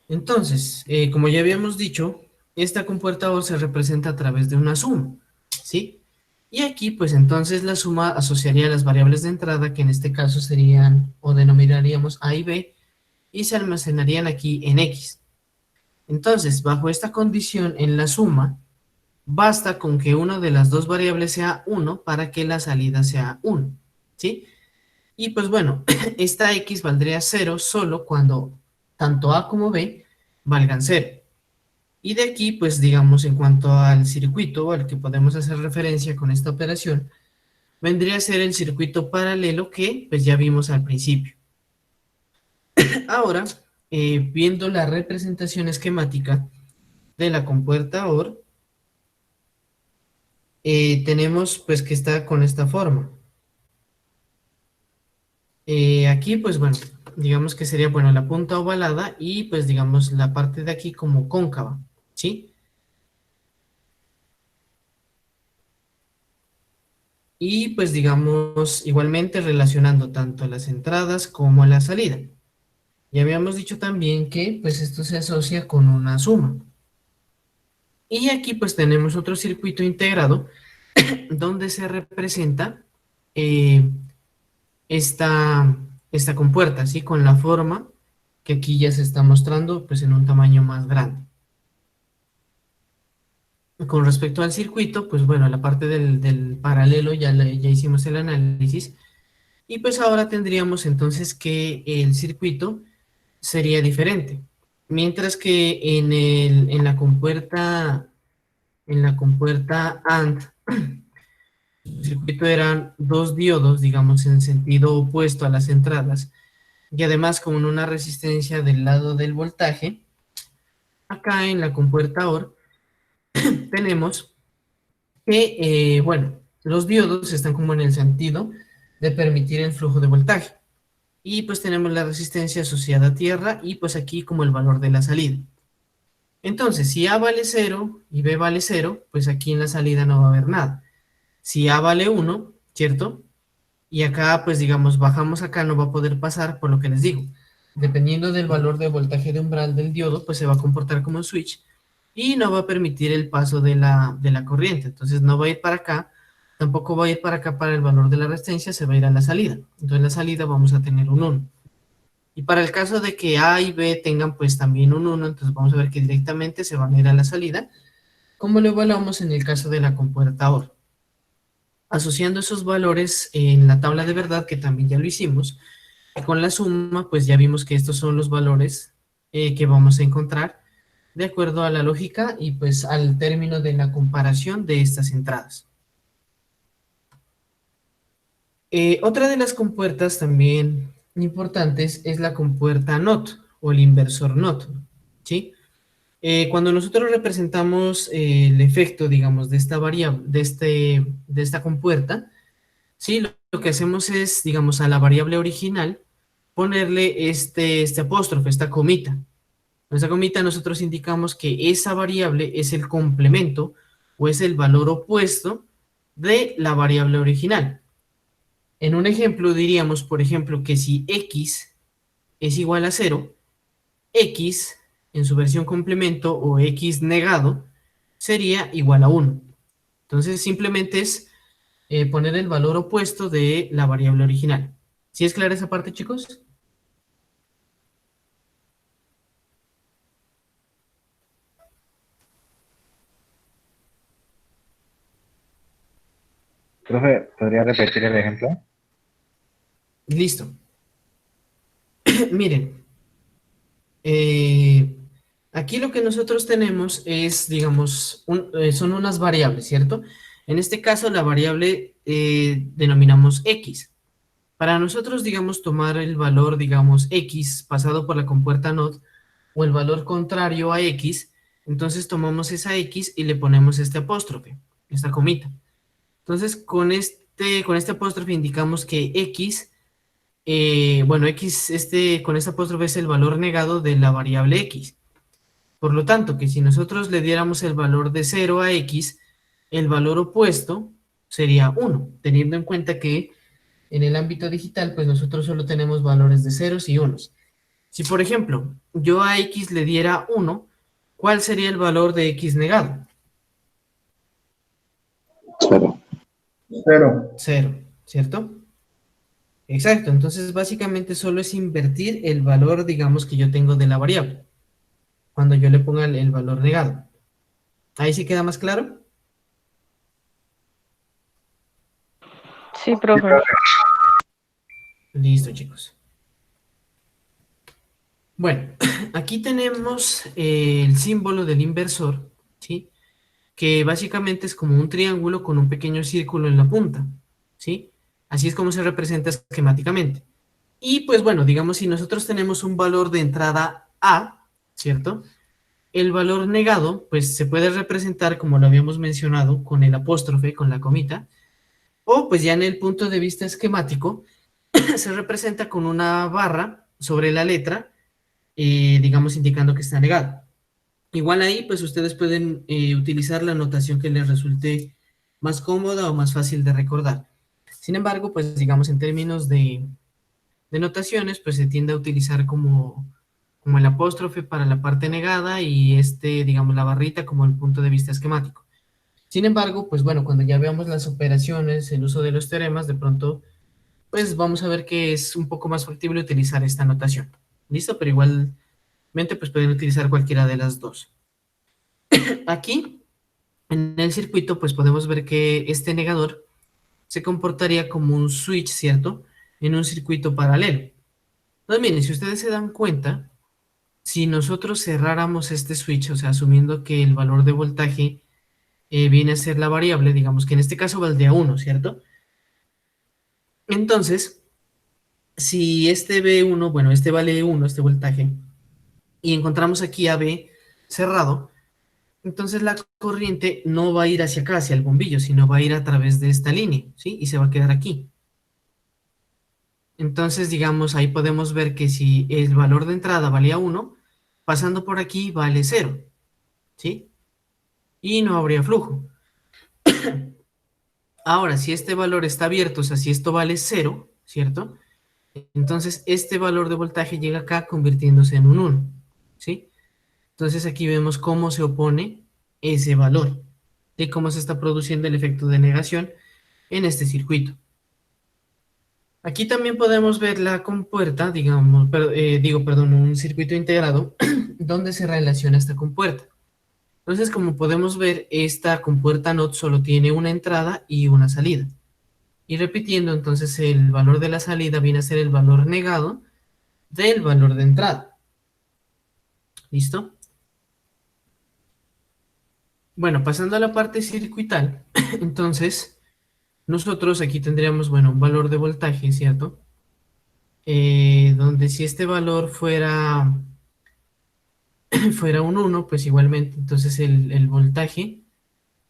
Entonces, como ya habíamos dicho, esta compuerta OR se representa a través de una suma, ¿sí? Y aquí, pues entonces la suma asociaría las variables de entrada, que en este caso serían, o denominaríamos A y B, y se almacenarían aquí en X. Entonces, bajo esta condición, en la suma, basta con que una de las dos variables sea 1 para que la salida sea 1, ¿sí? Y pues bueno, esta X valdría 0 solo cuando tanto A como B valgan 0. Y de aquí, pues digamos, en cuanto al circuito al que podemos hacer referencia con esta operación, vendría a ser el circuito paralelo que pues ya vimos al principio. Ahora, viendo la representación esquemática de la compuerta OR, tenemos pues que está con esta forma. Aquí pues bueno, digamos que sería bueno la punta ovalada y pues digamos la parte de aquí como cóncava, ¿sí? Y pues digamos igualmente relacionando tanto las entradas como la salida. Ya habíamos dicho también que pues esto se asocia con una suma. Y aquí pues tenemos otro circuito integrado donde se representa esta compuerta, ¿sí? Con la forma que aquí ya se está mostrando pues en un tamaño más grande. Con respecto al circuito, pues bueno, la parte del paralelo ya hicimos el análisis. Y pues ahora tendríamos entonces que el circuito sería diferente. Mientras que en la compuerta AND, el circuito eran dos diodos, digamos, en sentido opuesto a las entradas, y además con una resistencia del lado del voltaje. Acá en la compuerta OR tenemos que, bueno, los diodos están como en el sentido de permitir el flujo de voltaje. Y pues tenemos la resistencia asociada a tierra y pues aquí como el valor de la salida. Entonces, si A vale 0 y B vale 0, pues aquí en la salida no va a haber nada. Si A vale 1, ¿cierto? Y acá, pues digamos, bajamos acá, no va a poder pasar, por lo que les digo. Dependiendo del valor de voltaje de umbral del diodo, pues se va a comportar como un switch y no va a permitir el paso de la corriente. Entonces no va a ir para acá, tampoco va a ir para acá para el valor de la resistencia, se va a ir a la salida. Entonces en la salida vamos a tener un 1. Y para el caso de que A y B tengan pues también un 1, entonces vamos a ver que directamente se van a ir a la salida, como lo evaluamos en el caso de la compuerta OR. Asociando esos valores en la tabla de verdad, que también ya lo hicimos, con la suma, pues ya vimos que estos son los valores que vamos a encontrar de acuerdo a la lógica y pues al término de la comparación de estas entradas. Otra de las compuertas también importantes es la compuerta NOT o el inversor NOT, ¿sí? Cuando nosotros representamos el efecto, digamos, de esta variable, de esta compuerta, ¿sí? Lo que hacemos es, digamos, a la variable original, ponerle este apóstrofe, esta comita. En esta comita nosotros indicamos que esa variable es el complemento o es el valor opuesto de la variable original. En un ejemplo diríamos, por ejemplo, que si x es igual a 0, x en su versión complemento o x negado sería igual a 1. Entonces simplemente es poner el valor opuesto de la variable original. ¿Sí es clara esa parte, chicos? Profe, ¿podría repetir el ejemplo? Listo. Miren, aquí lo que nosotros tenemos es, digamos, son unas variables, ¿cierto? En este caso la variable denominamos x. Para nosotros, digamos, tomar el valor, digamos, x pasado por la compuerta NOT o el valor contrario a x, entonces tomamos esa x y le ponemos este apóstrofe, esta comita. Entonces, con este apóstrofe indicamos que x, bueno, x con este apóstrofe es el valor negado de la variable x. Por lo tanto, que si nosotros le diéramos el valor de 0 a x, el valor opuesto sería 1, teniendo en cuenta que en el ámbito digital, pues nosotros solo tenemos valores de ceros y unos. Si, por ejemplo, yo a x le diera 1, ¿cuál sería el valor de X negado? 0. 0. 0, ¿cierto? Exacto, entonces básicamente solo es invertir el valor, digamos, que yo tengo de la variable, cuando yo le ponga el valor negado. ¿Ahí sí queda más claro? Sí, profe. Listo, chicos. Bueno, aquí tenemos el símbolo del inversor, ¿sí? Que básicamente es como un triángulo con un pequeño círculo en la punta, ¿sí? Así es como se representa esquemáticamente. Y pues bueno, digamos, si nosotros tenemos un valor de entrada A, ¿cierto? El valor negado, pues se puede representar, como lo habíamos mencionado, con el apóstrofe, con la comita, o pues ya en el punto de vista esquemático, se representa con una barra sobre la letra, digamos, indicando que está negado. Igual ahí, pues ustedes pueden utilizar la notación que les resulte más cómoda o más fácil de recordar. Sin embargo, pues digamos, en términos de notaciones, pues se tiende a utilizar como el apóstrofe para la parte negada y digamos, la barrita como el punto de vista esquemático. Sin embargo, pues bueno, cuando ya veamos las operaciones, el uso de los teoremas, de pronto, pues vamos a ver que es un poco más factible utilizar esta notación. ¿Listo? Pero igualmente, pues pueden utilizar cualquiera de las dos. Aquí, en el circuito, pues podemos ver que este negador se comportaría como un switch, ¿cierto? En un circuito paralelo. Entonces, miren, si ustedes se dan cuenta, si nosotros cerráramos este switch, o sea, asumiendo que el valor de voltaje viene a ser la variable, digamos que en este caso valdría 1, ¿cierto? Entonces, si este B1, bueno, este vale 1, este voltaje, y encontramos aquí a B cerrado, entonces la corriente no va a ir hacia acá, hacia el bombillo, sino va a ir a través de esta línea, ¿sí? Y se va a quedar aquí. Entonces, digamos, ahí podemos ver que si el valor de entrada valía 1, pasando por aquí vale 0, ¿sí? Y no habría flujo. Ahora, si este valor está abierto, o sea, si esto vale 0, ¿cierto? Entonces, este valor de voltaje llega acá convirtiéndose en un 1, ¿sí? Entonces, aquí vemos cómo se opone ese valor y cómo se está produciendo el efecto de negación en este circuito. Aquí también podemos ver la compuerta, digamos, perdón, un circuito integrado donde se relaciona esta compuerta. Entonces, como podemos ver, esta compuerta NOT solo tiene una entrada y una salida. Y repitiendo, entonces el valor de la salida viene a ser el valor negado del valor de entrada. ¿Listo? Bueno, pasando a la parte circuital, entonces nosotros aquí tendríamos, bueno, un valor de voltaje, ¿cierto? Donde si este valor fuera un 1, pues igualmente, entonces el voltaje,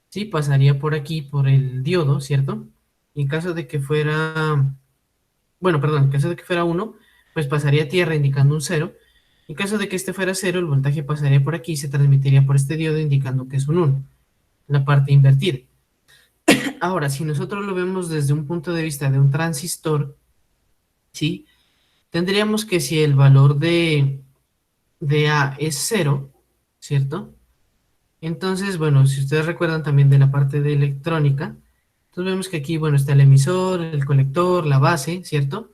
¿sí? Pasaría por aquí, por el diodo, ¿cierto? Y en caso de que fuera, bueno, perdón, en caso de que fuera 1, pues pasaría a tierra indicando un 0. En caso de que este fuera 0, el voltaje pasaría por aquí y se transmitiría por este diodo indicando que es un 1, la parte invertida. Ahora, si nosotros lo vemos desde un punto de vista de un transistor, ¿sí? Tendríamos que si el valor de A es 0, ¿cierto? Entonces, bueno, si ustedes recuerdan también de la parte de electrónica, entonces vemos que aquí, bueno, está el emisor, el colector, la base, ¿cierto?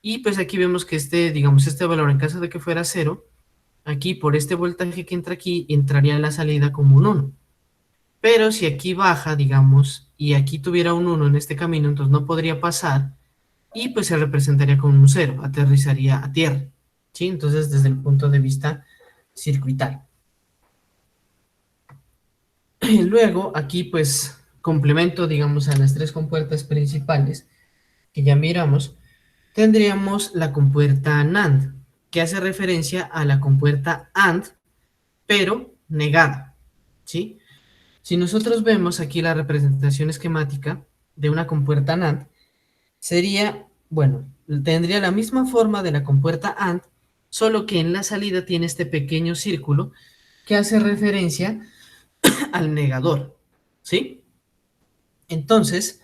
Y pues aquí vemos que digamos, este valor, en caso de que fuera 0, aquí por este voltaje que entra aquí, entraría la salida como un 1. Pero si aquí baja, digamos, y aquí tuviera un 1 en este camino, entonces no podría pasar, y pues se representaría como un 0, aterrizaría a tierra, ¿sí? Entonces, desde el punto de vista circuital. Luego, aquí pues complemento, digamos, a las tres compuertas principales que ya miramos, tendríamos la compuerta NAND, que hace referencia a la compuerta AND, pero negada, ¿sí? Si nosotros vemos aquí la representación esquemática de una compuerta NAND, sería, bueno, tendría la misma forma de la compuerta AND, solo que en la salida tiene este pequeño círculo que hace referencia al negador, ¿sí? Entonces,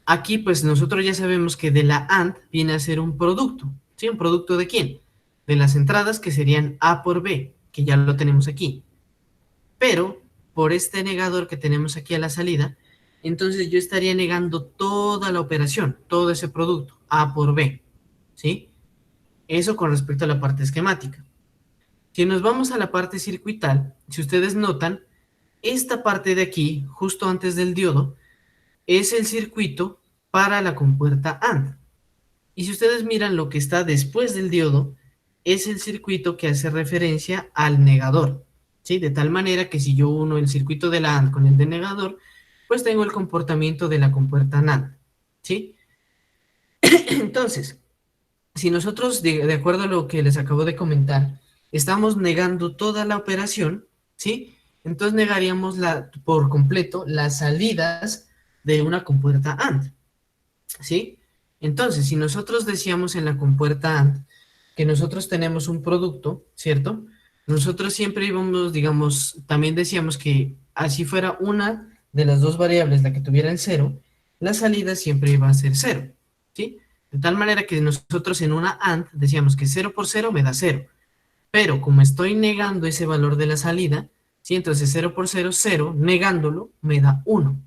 aquí pues nosotros ya sabemos que de la AND viene a ser un producto, ¿sí? ¿Un producto de quién? De las entradas que serían A por B, que ya lo tenemos aquí. pero por este negador que tenemos aquí a la salida, entonces yo estaría negando toda la operación, todo ese producto, A por B, ¿sí? Eso con respecto a la parte esquemática. Si nos vamos a la parte circuital, si ustedes notan, esta parte de aquí, justo antes del diodo, es el circuito para la compuerta AND. Y si ustedes miran lo que está después del diodo, es el circuito que hace referencia al negador, ¿sí? De tal manera que si yo uno el circuito de la AND con el del negador, pues tengo el comportamiento de la compuerta NAND, ¿sí? Entonces, si nosotros, de acuerdo a lo que les acabo de comentar, estamos negando toda la operación, ¿sí? Entonces negaríamos por completo las salidas de una compuerta AND, ¿sí? Entonces, si nosotros decíamos en la compuerta AND que nosotros tenemos un producto, ¿cierto? Nosotros siempre íbamos, digamos, también decíamos que así fuera una de las dos variables la que tuviera el cero, la salida siempre iba a ser cero, ¿sí? De tal manera que nosotros en una AND decíamos que 0 por 0 me da 0, pero como estoy negando ese valor de la salida, ¿sí? Entonces 0 por 0, 0, negándolo, me da 1.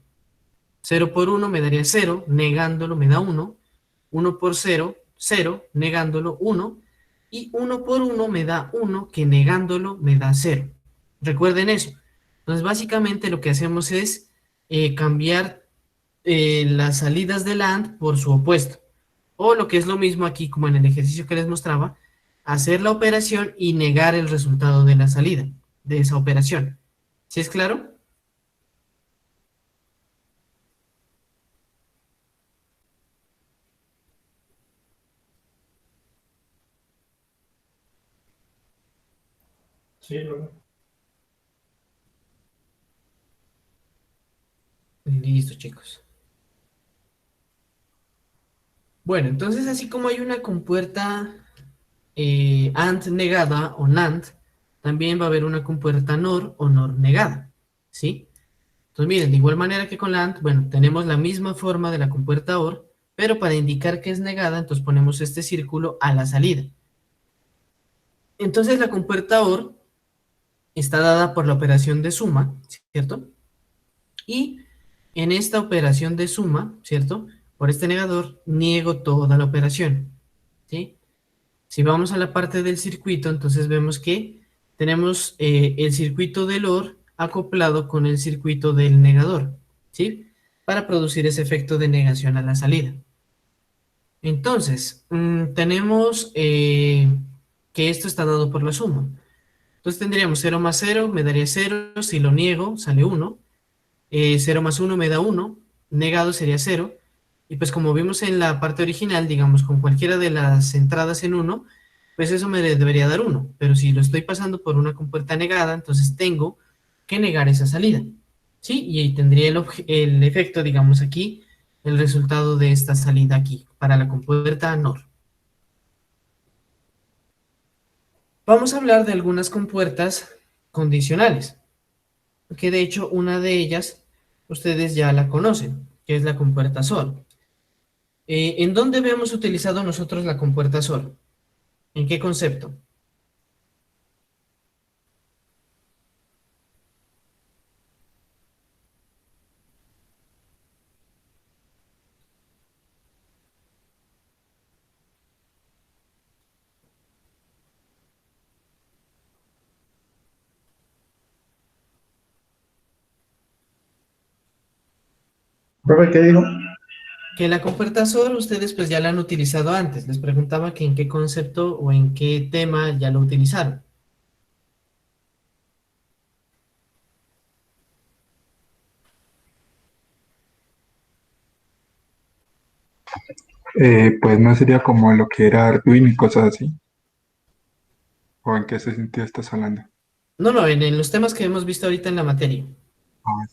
0 por 1 me daría 0, negándolo me da 1. 1 por 0, 0, negándolo 1. Y 1 por 1 me da 1, que negándolo me da 0. Recuerden eso. Entonces básicamente lo que hacemos es cambiar las salidas de la AND por su opuesto. O lo que es lo mismo aquí como en el ejercicio que les mostraba, hacer la operación y negar el resultado de la salida de esa operación. ¿Sí es claro? Sí, profe. Listo, chicos. Bueno, entonces así como hay una compuerta AND negada o NAND, también va a haber una compuerta NOR o NOR negada, ¿sí? Entonces miren, de igual manera que con la AND, bueno, tenemos la misma forma de la compuerta OR, pero para indicar que es negada, entonces ponemos este círculo a la salida. Entonces la compuerta OR está dada por la operación de suma, ¿cierto? Y en esta operación de suma, ¿cierto? Por este negador, niego toda la operación, ¿sí? Si vamos a la parte del circuito, entonces vemos que tenemos el circuito del OR acoplado con el circuito del negador, ¿sí? Para producir ese efecto de negación a la salida. Entonces, tenemos que esto está dado por la suma. Entonces tendríamos 0 más 0 me daría 0, si lo niego sale 1, 0 más 1 me da 1, negado sería 0, y pues como vimos en la parte original, digamos, con cualquiera de las entradas en 1, pues eso me debería dar 1, pero si lo estoy pasando por una compuerta negada, entonces tengo que negar esa salida, ¿sí? Y ahí tendría el efecto, digamos aquí, el resultado de esta salida aquí, para la compuerta NOR. Vamos a hablar de algunas compuertas condicionales, que de hecho una de ellas ustedes ya la conocen, que es la compuerta SOR. ¿En dónde habíamos utilizado nosotros la compuerta SOR? ¿En qué concepto? Profe, ¿qué dijo? Que la compuerta SOR ustedes pues ya la han utilizado antes. Les preguntaba que en qué concepto o en qué tema ya lo utilizaron. Pues no sería como lo que era Arduino y cosas así. ¿O en qué ese sentido estás hablando? No, no, en los temas que hemos visto ahorita en la materia. Ah,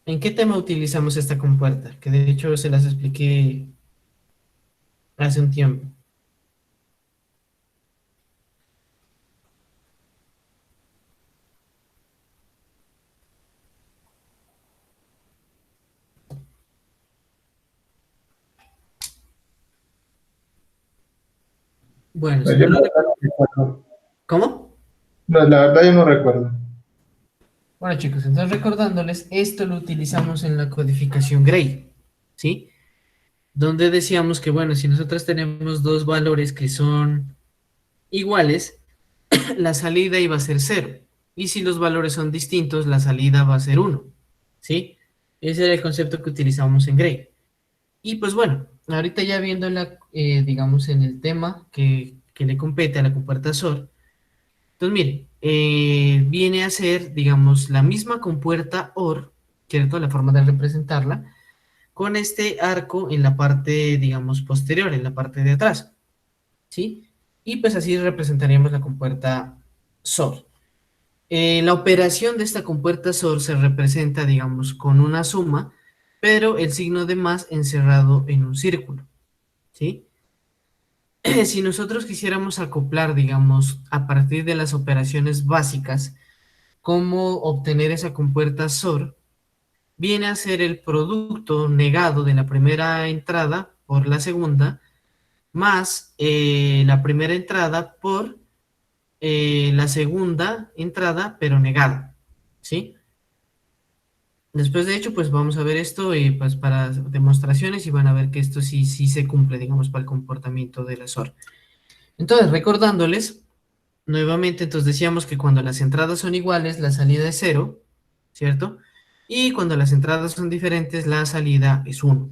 ¿En qué tema utilizamos esta compuerta? Que de hecho se las expliqué hace un tiempo. Bueno, si Yo no lo la verdad recuerdo. no recuerdo. ¿Cómo? No, la verdad yo no recuerdo. Bueno, chicos, entonces recordándoles, esto lo utilizamos en la codificación Gray, ¿sí? Donde decíamos que, bueno, si nosotros tenemos dos valores que son iguales, la salida iba a ser 0. Y si los valores son distintos, la salida va a ser 1, ¿sí? Ese era el concepto que utilizamos en Gray. Y pues bueno, ahorita ya viéndola, digamos, en el tema que le compete a la compuerta SOR, entonces mire, viene a ser, digamos, la misma compuerta OR, ¿cierto? La forma de representarla, con este arco en la parte, digamos, posterior, en la parte de atrás, ¿sí? Y pues así representaríamos la compuerta SOR. La operación de esta compuerta SOR se representa, digamos, con una suma, pero el signo de más encerrado en un círculo, ¿sí? Si nosotros quisiéramos acoplar, digamos, a partir de las operaciones básicas, cómo obtener esa compuerta SOR, viene a ser el producto negado de la primera entrada por la segunda, más la primera entrada por la segunda entrada, pero negada, ¿sí? Después de hecho, pues vamos a ver esto pues para demostraciones y van a ver que esto sí se cumple, digamos, para el comportamiento de la SOR. Entonces, recordándoles, nuevamente, entonces decíamos que cuando las entradas son iguales, la salida es 0, ¿cierto? Y cuando las entradas son diferentes, la salida es 1.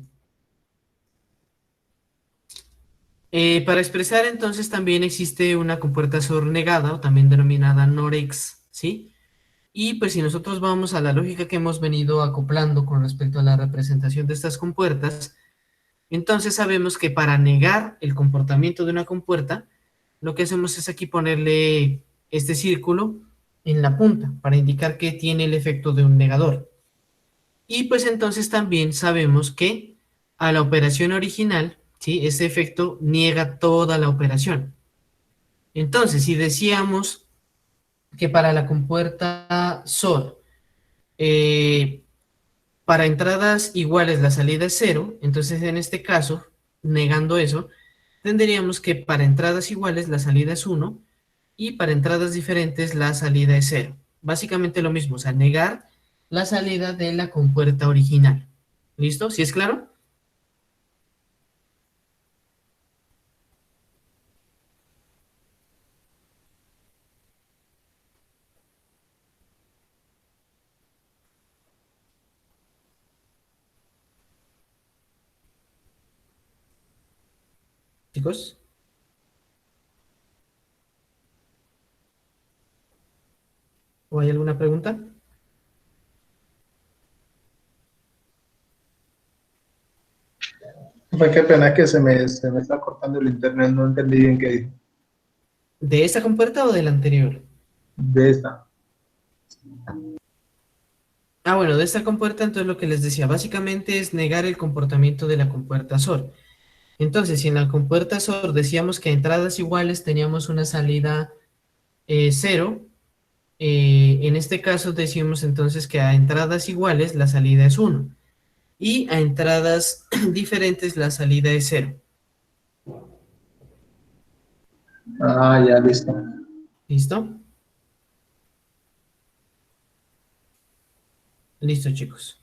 Para expresar entonces también existe una compuerta SOR negada, o también denominada NOREX, ¿sí? Y pues si nosotros vamos a la lógica que hemos venido acoplando con respecto a la representación de estas compuertas, entonces sabemos que para negar el comportamiento de una compuerta, lo que hacemos es aquí ponerle este círculo en la punta para indicar que tiene el efecto de un negador. Y pues entonces también sabemos que a la operación original, ¿sí? Este efecto niega toda la operación. Entonces, si decíamos que para la compuerta SOR, para entradas iguales la salida es 0, entonces en este caso, negando eso, tendríamos que para entradas iguales la salida es 1 y para entradas diferentes la salida es 0. Básicamente lo mismo, o sea, negar la salida de la compuerta original. ¿Listo? ¿Sí es claro? Chicos, ¿o hay alguna pregunta? Fue qué pena que se me está cortando el internet, no entendí bien qué dijo. ¿De esta compuerta o de la anterior? De esta. Ah, bueno, de esta compuerta, entonces lo que les decía, básicamente es negar el comportamiento de la compuerta SOR. Entonces, si en la compuerta SOR decíamos que a entradas iguales teníamos una salida 0, en este caso decimos entonces que a entradas iguales la salida es 1 y a entradas diferentes la salida es 0. Ah, ya, listo. ¿Listo? Listo, chicos.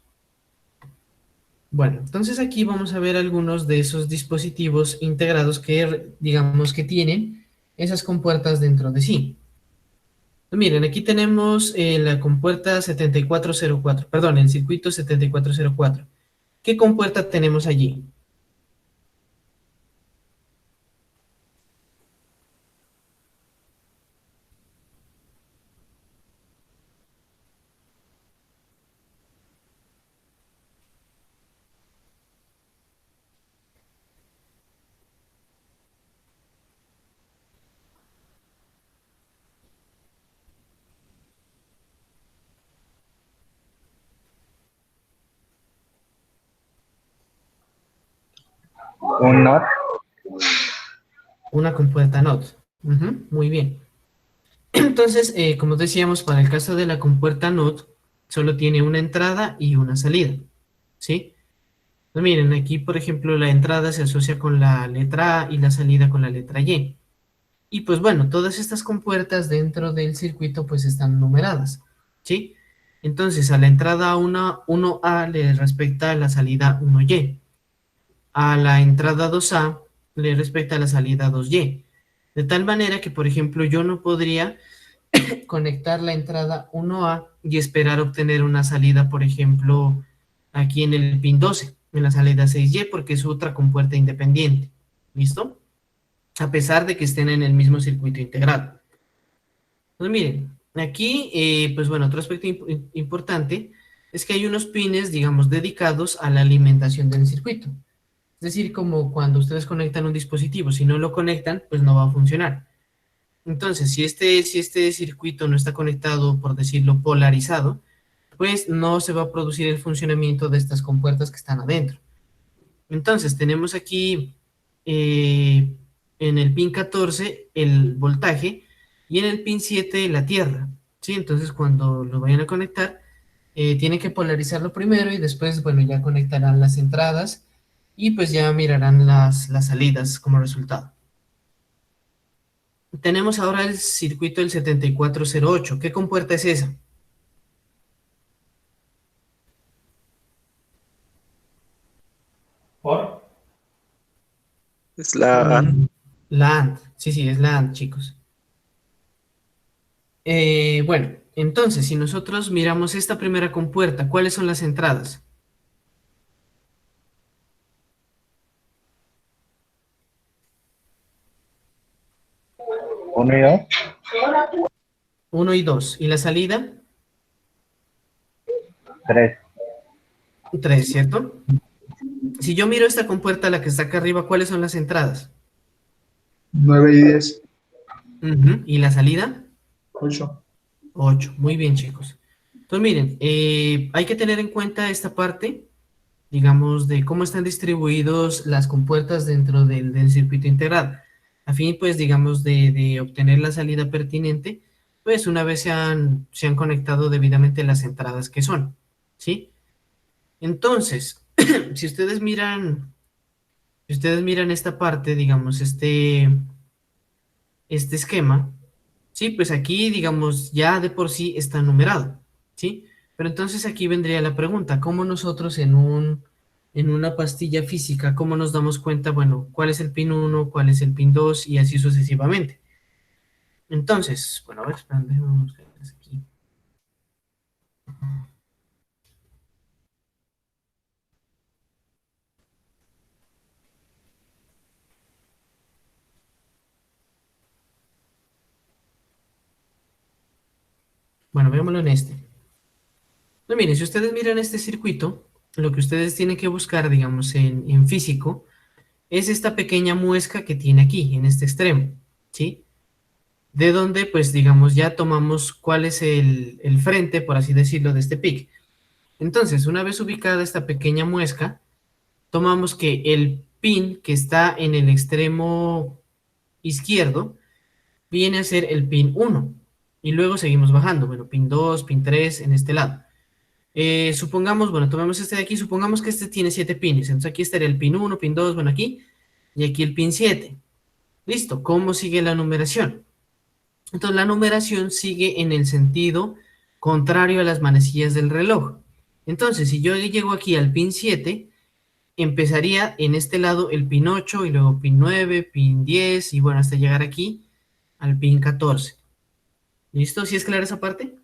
Bueno, entonces aquí vamos a ver algunos de esos dispositivos integrados que digamos que tienen esas compuertas dentro de sí. Miren, aquí tenemos la compuerta 7404, perdón, el circuito 7404. ¿Qué compuerta tenemos allí? Un NOT. Una compuerta NOT. Ujú, muy bien. Entonces, como decíamos, para el caso de la compuerta NOT, solo tiene una entrada y una salida, ¿sí? Pues miren, aquí, por ejemplo, la entrada se asocia con la letra A y la salida con la letra Y. Y pues bueno, todas estas compuertas dentro del circuito pues están numeradas, ¿sí? Entonces a la entrada 1A le respecta a la salida 1Y. A la entrada 2A le respecta a la salida 2Y. De tal manera que, por ejemplo, yo no podría conectar la entrada 1A y esperar obtener una salida, por ejemplo, aquí en el pin 12, en la salida 6Y, porque es otra compuerta independiente. ¿Listo? A pesar de que estén en el mismo circuito integrado. Pues miren, aquí, pues bueno, otro aspecto importante es que hay unos pines, digamos, dedicados a la alimentación del circuito. Es decir, como cuando ustedes conectan un dispositivo, si no lo conectan, pues no va a funcionar. Entonces, si este circuito no está conectado, por decirlo, polarizado, pues no se va a producir el funcionamiento de estas compuertas que están adentro. Entonces, tenemos aquí en el pin 14 el voltaje y en el pin 7 la tierra, ¿sí? Entonces, cuando lo vayan a conectar, tienen que polarizarlo primero y después, bueno, ya conectarán las entradas y pues ya mirarán las salidas como resultado. Tenemos ahora el circuito del 7408. ¿Qué compuerta es esa? ¿Por? Es la AND. La AND. Sí, es la AND, chicos. Bueno, entonces, si nosotros miramos esta primera compuerta, ¿cuáles son las entradas? 1 y 2. 1 y 2. ¿Y la salida? 3. 3, ¿cierto? Si yo miro esta compuerta, la que está acá arriba, ¿cuáles son las entradas? 9 y 10. ¿Y la salida? 8. 8. Muy bien, chicos. Entonces, miren, hay que tener en cuenta esta parte, digamos, de cómo están distribuidos las compuertas dentro del circuito integrado. A fin, pues, digamos, de obtener la salida pertinente, pues, una vez se han conectado debidamente las entradas que son, ¿sí? Entonces, si ustedes miran esta parte, digamos, este esquema, ¿sí? Pues aquí, digamos, ya de por sí está numerado, ¿sí? Pero entonces aquí vendría la pregunta, ¿cómo nosotros en una pastilla física, cómo nos damos cuenta, bueno, cuál es el pin 1, cuál es el pin 2 y así sucesivamente? Entonces, bueno, a ver, espérame, déjame buscar aquí. Bueno, veámoslo en este. Pues miren, si ustedes miran este circuito, lo que ustedes tienen que buscar, digamos, en físico, es esta pequeña muesca que tiene aquí, en este extremo, ¿sí? De donde, pues, digamos, ya tomamos cuál es el frente, por así decirlo, de este PIC. Entonces, una vez ubicada esta pequeña muesca, tomamos que el pin que está en el extremo izquierdo viene a ser el pin 1, y luego seguimos bajando, bueno, pin 2, pin 3, en este lado. Supongamos, bueno, tomemos este de aquí, supongamos que este tiene 7 pines, entonces aquí estaría el pin 1, pin 2, bueno, aquí, y aquí el pin 7. Listo, ¿cómo sigue la numeración? Entonces la numeración sigue en el sentido contrario a las manecillas del reloj. Entonces, si yo llego aquí al pin 7, empezaría en este lado el pin 8, y luego pin 9, pin 10, y bueno, hasta llegar aquí al pin 14. ¿Listo? ¿Sí es clara esa parte?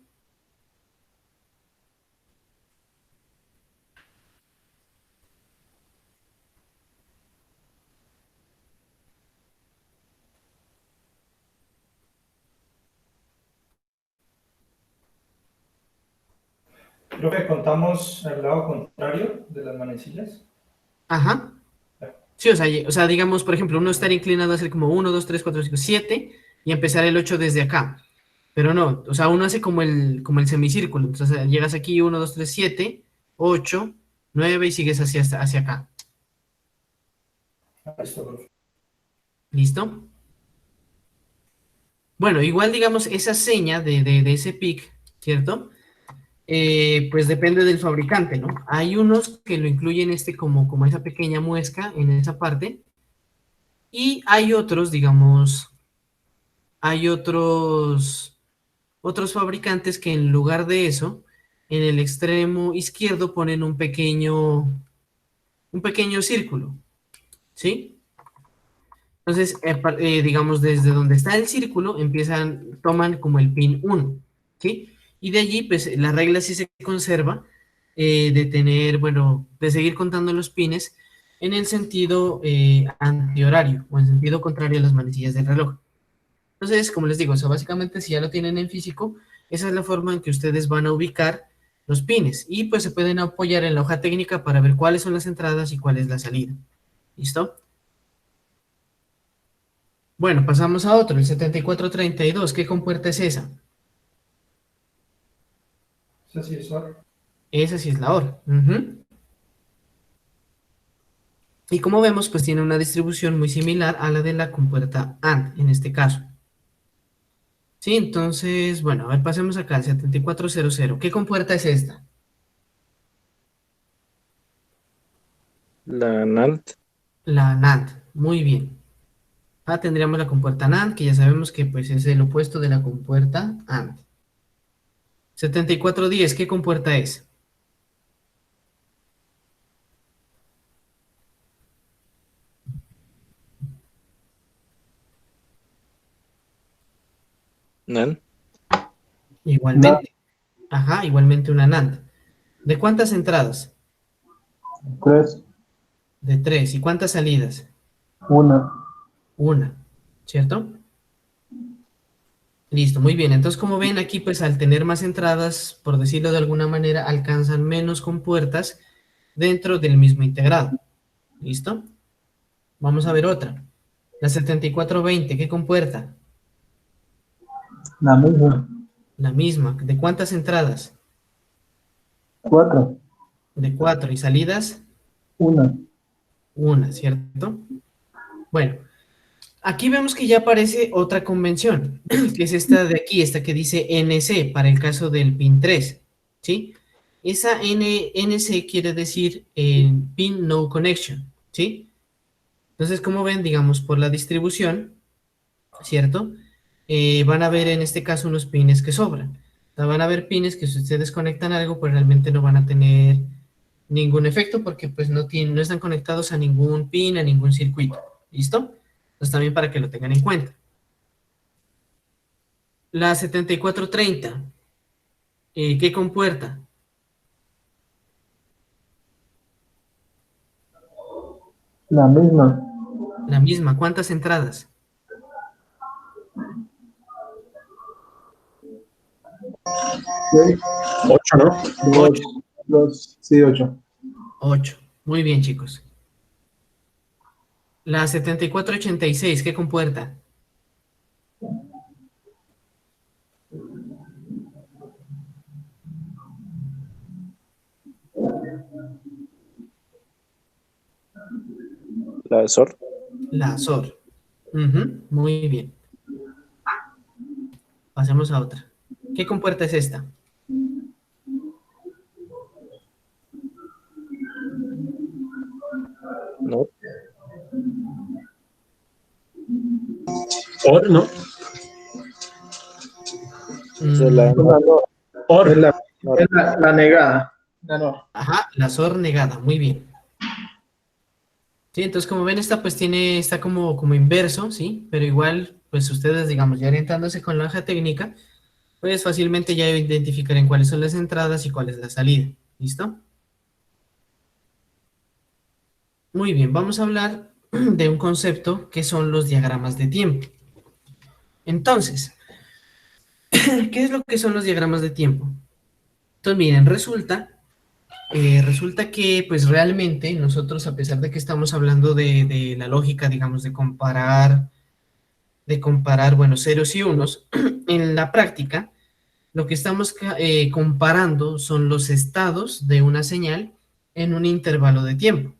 Creo que contamos el lado contrario de las manecillas. Ajá. Sí, o sea, digamos, por ejemplo, uno estaría inclinado a hacer como 1, 2, 3, 4, 5, 7 y empezar el 8 desde acá. Pero no, o sea, uno hace como el semicírculo. Entonces llegas aquí, 1, 2, 3, 7, 8, 9 y sigues hacia acá. Listo, profe. ¿Listo? Bueno, igual digamos esa seña de ese PIC, ¿cierto? Pues depende del fabricante, ¿no? Hay unos que lo incluyen como esa pequeña muesca en esa parte, y hay otros, digamos, hay otros fabricantes que en lugar de eso, en el extremo izquierdo ponen un pequeño círculo, ¿sí? Entonces, digamos, desde donde está el círculo, toman como el pin 1, ¿sí? Y de allí, pues, la regla sí se conserva de tener, bueno, de seguir contando los pines en el sentido antihorario o en sentido contrario a las manecillas del reloj. Entonces, como les digo, o sea, básicamente si ya lo tienen en físico, esa es la forma en que ustedes van a ubicar los pines y pues se pueden apoyar en la hoja técnica para ver cuáles son las entradas y cuál es la salida. ¿Listo? Bueno, pasamos a otro, el 7432. ¿Qué compuerta es esa? Esa sí es OR. Esa sí es la OR. Ujú. Y como vemos, pues tiene una distribución muy similar a la de la compuerta AND, en este caso. Sí, entonces, bueno, a ver, pasemos acá al 7400. ¿Qué compuerta es esta? La NAND. La NAND. Muy bien. Tendríamos la compuerta NAND, que ya sabemos que pues es el opuesto de la compuerta AND. 7410, ¿qué compuerta es? NAND. Igualmente. Ajá, igualmente una NAND. ¿De cuántas entradas? 3, De 3. ¿Y cuántas salidas? 1. Una. ¿Cierto? Listo, muy bien. Entonces, como ven aquí, pues al tener más entradas, por decirlo de alguna manera, alcanzan menos compuertas dentro del mismo integrado. ¿Listo? Vamos a ver otra. La 7420, ¿qué compuerta? La misma. La misma. ¿De cuántas entradas? 4, De 4. ¿Y salidas? 1. Una, ¿cierto? Bueno, aquí vemos que ya aparece otra convención, que es esta de aquí, esta que dice NC, para el caso del pin 3, ¿sí? Esa NC quiere decir pin no connection, ¿sí? Entonces, como ven, digamos, por la distribución, ¿cierto? Van a ver en este caso unos pines que sobran. O sea, van a ver pines que si ustedes conectan algo, pues realmente no van a tener ningún efecto porque pues no están conectados a ningún pin, a ningún circuito. ¿Listo? Entonces también para que lo tengan en cuenta. La 7430, ¿qué compuerta? La misma. La misma. ¿Cuántas entradas? 6, 8, ¿no? 8. 2, sí, 8. 8. Muy bien, chicos. La 7486, ¿qué compuerta? La SOR. La SOR. Ujú, muy bien. Pasemos a otra. ¿Qué compuerta es esta? No. OR, ¿no? Esa es la Mm, NOR. OR. La negada. La no. ajá, la SOR negada. Muy bien. Sí, entonces como ven esta pues está como inverso, ¿sí? Pero igual, pues ustedes, digamos, ya orientándose con la hoja técnica, pues fácilmente ya identificarán cuáles son las entradas y cuál es la salida. ¿Listo? Muy bien, vamos a hablar de un concepto que son los diagramas de tiempo. Entonces, ¿qué es lo que son los diagramas de tiempo? Entonces, miren, resulta que pues realmente nosotros, a pesar de que estamos hablando de la lógica, digamos, de comparar, bueno, ceros y unos, en la práctica, lo que estamos comparando son los estados de una señal en un intervalo de tiempo,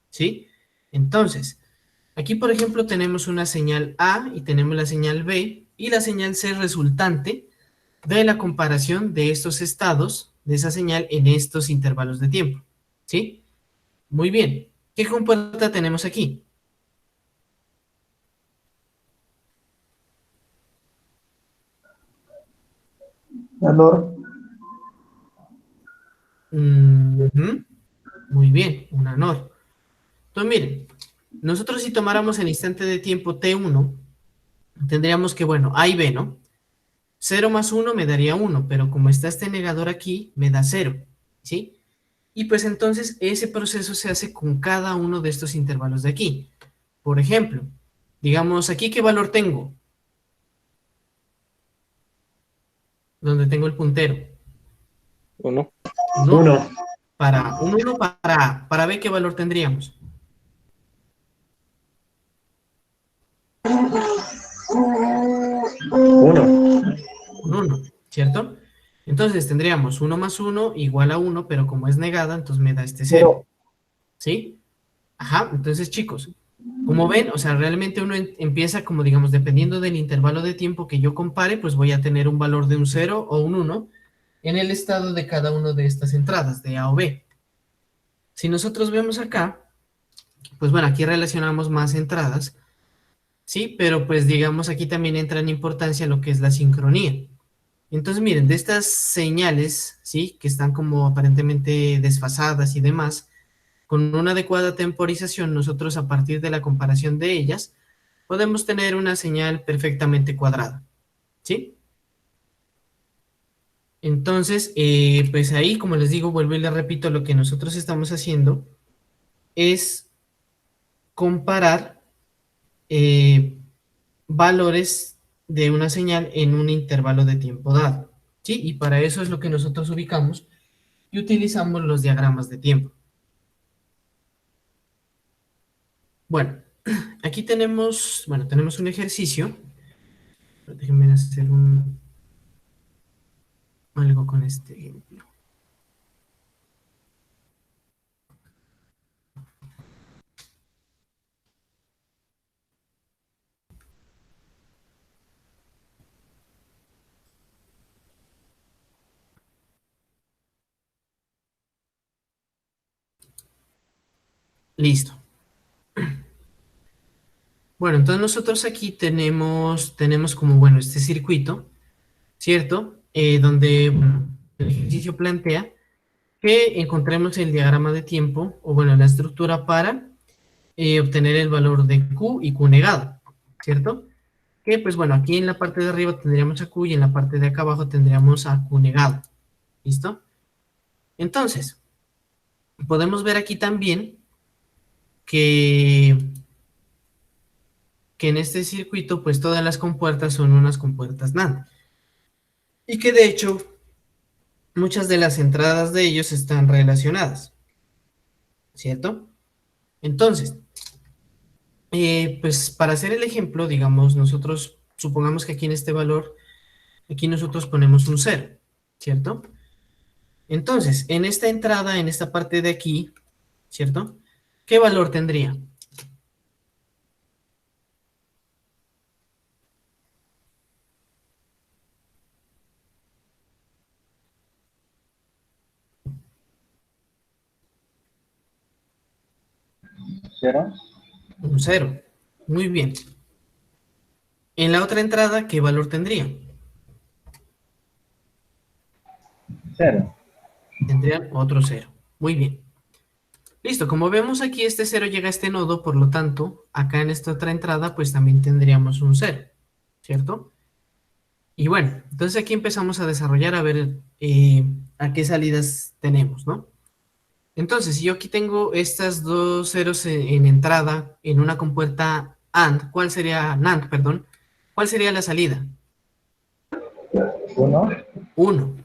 ¿sí? Entonces, aquí, por ejemplo, tenemos una señal A y tenemos la señal B y la señal C resultante de la comparación de estos estados de esa señal en estos intervalos de tiempo, ¿sí? Muy bien. ¿Qué compuerta tenemos aquí? Valor. Ujú. Muy bien, una NOR. Entonces, miren, nosotros si tomáramos el instante de tiempo T1, tendríamos que, bueno, A y B, ¿no? 0 más 1 me daría 1, pero como está este negador aquí, me da 0, ¿sí? Y pues entonces ese proceso se hace con cada uno de estos intervalos de aquí. Por ejemplo, digamos, ¿aquí qué valor tengo? Donde tengo el puntero. 1. Un 1. 1. Un 1 para A. Para B, ¿qué valor tendríamos? 1. Un 1, ¿cierto? Entonces tendríamos 1 más 1 igual a 1, pero como es negada, entonces me da este 0. ¿Sí? Ajá, entonces chicos, como ven, o sea, realmente uno empieza como, digamos, dependiendo del intervalo de tiempo que yo compare, pues voy a tener un valor de un 0 o un 1 en el estado de cada una de estas entradas, de A o B. Si nosotros vemos acá, pues bueno, aquí relacionamos más entradas, ¿sí? Pero pues digamos aquí también entra en importancia lo que es la sincronía. Entonces miren, de estas señales, ¿sí? Que están como aparentemente desfasadas y demás, con una adecuada temporización, nosotros a partir de la comparación de ellas, podemos tener una señal perfectamente cuadrada, ¿sí? Entonces, pues ahí, como les digo, vuelvo y les repito, lo que nosotros estamos haciendo es comparar valores de una señal en un intervalo de tiempo dado, ¿sí? Y para eso es lo que nosotros ubicamos y utilizamos los diagramas de tiempo. Bueno, aquí tenemos, bueno, tenemos un ejercicio. Déjenme hacer algo con este ejemplo. Listo. Bueno, entonces nosotros aquí tenemos como, bueno, este circuito, ¿cierto? Donde, bueno, el ejercicio plantea que encontremos el diagrama de tiempo, o bueno, la estructura para obtener el valor de Q y Q negado, ¿cierto? Que pues bueno, aquí en la parte de arriba tendríamos a Q y en la parte de acá abajo tendríamos a Q negado, ¿listo? Entonces, podemos ver aquí también que en este circuito pues todas las compuertas son unas compuertas NAND. Y que de hecho muchas de las entradas de ellos están relacionadas, ¿cierto? Entonces, pues para hacer el ejemplo, digamos, nosotros supongamos que aquí en este valor, aquí nosotros ponemos un 0, ¿cierto? Entonces, en esta entrada, en esta parte de aquí, ¿cierto? ¿Qué valor tendría? ¿Cero? Un 0. Muy bien. En la otra entrada, ¿qué valor tendría? Cero. Tendrían otro 0. Muy bien. Listo, como vemos aquí este 0 llega a este nodo, por lo tanto, acá en esta otra entrada, pues también tendríamos un 0, ¿cierto? Y bueno, entonces aquí empezamos a desarrollar a ver a qué salidas tenemos, ¿no? Entonces, si yo aquí tengo estas dos ceros en entrada en una compuerta AND, ¿cuál sería, NAND, perdón? ¿Cuál sería la salida? 1. 1.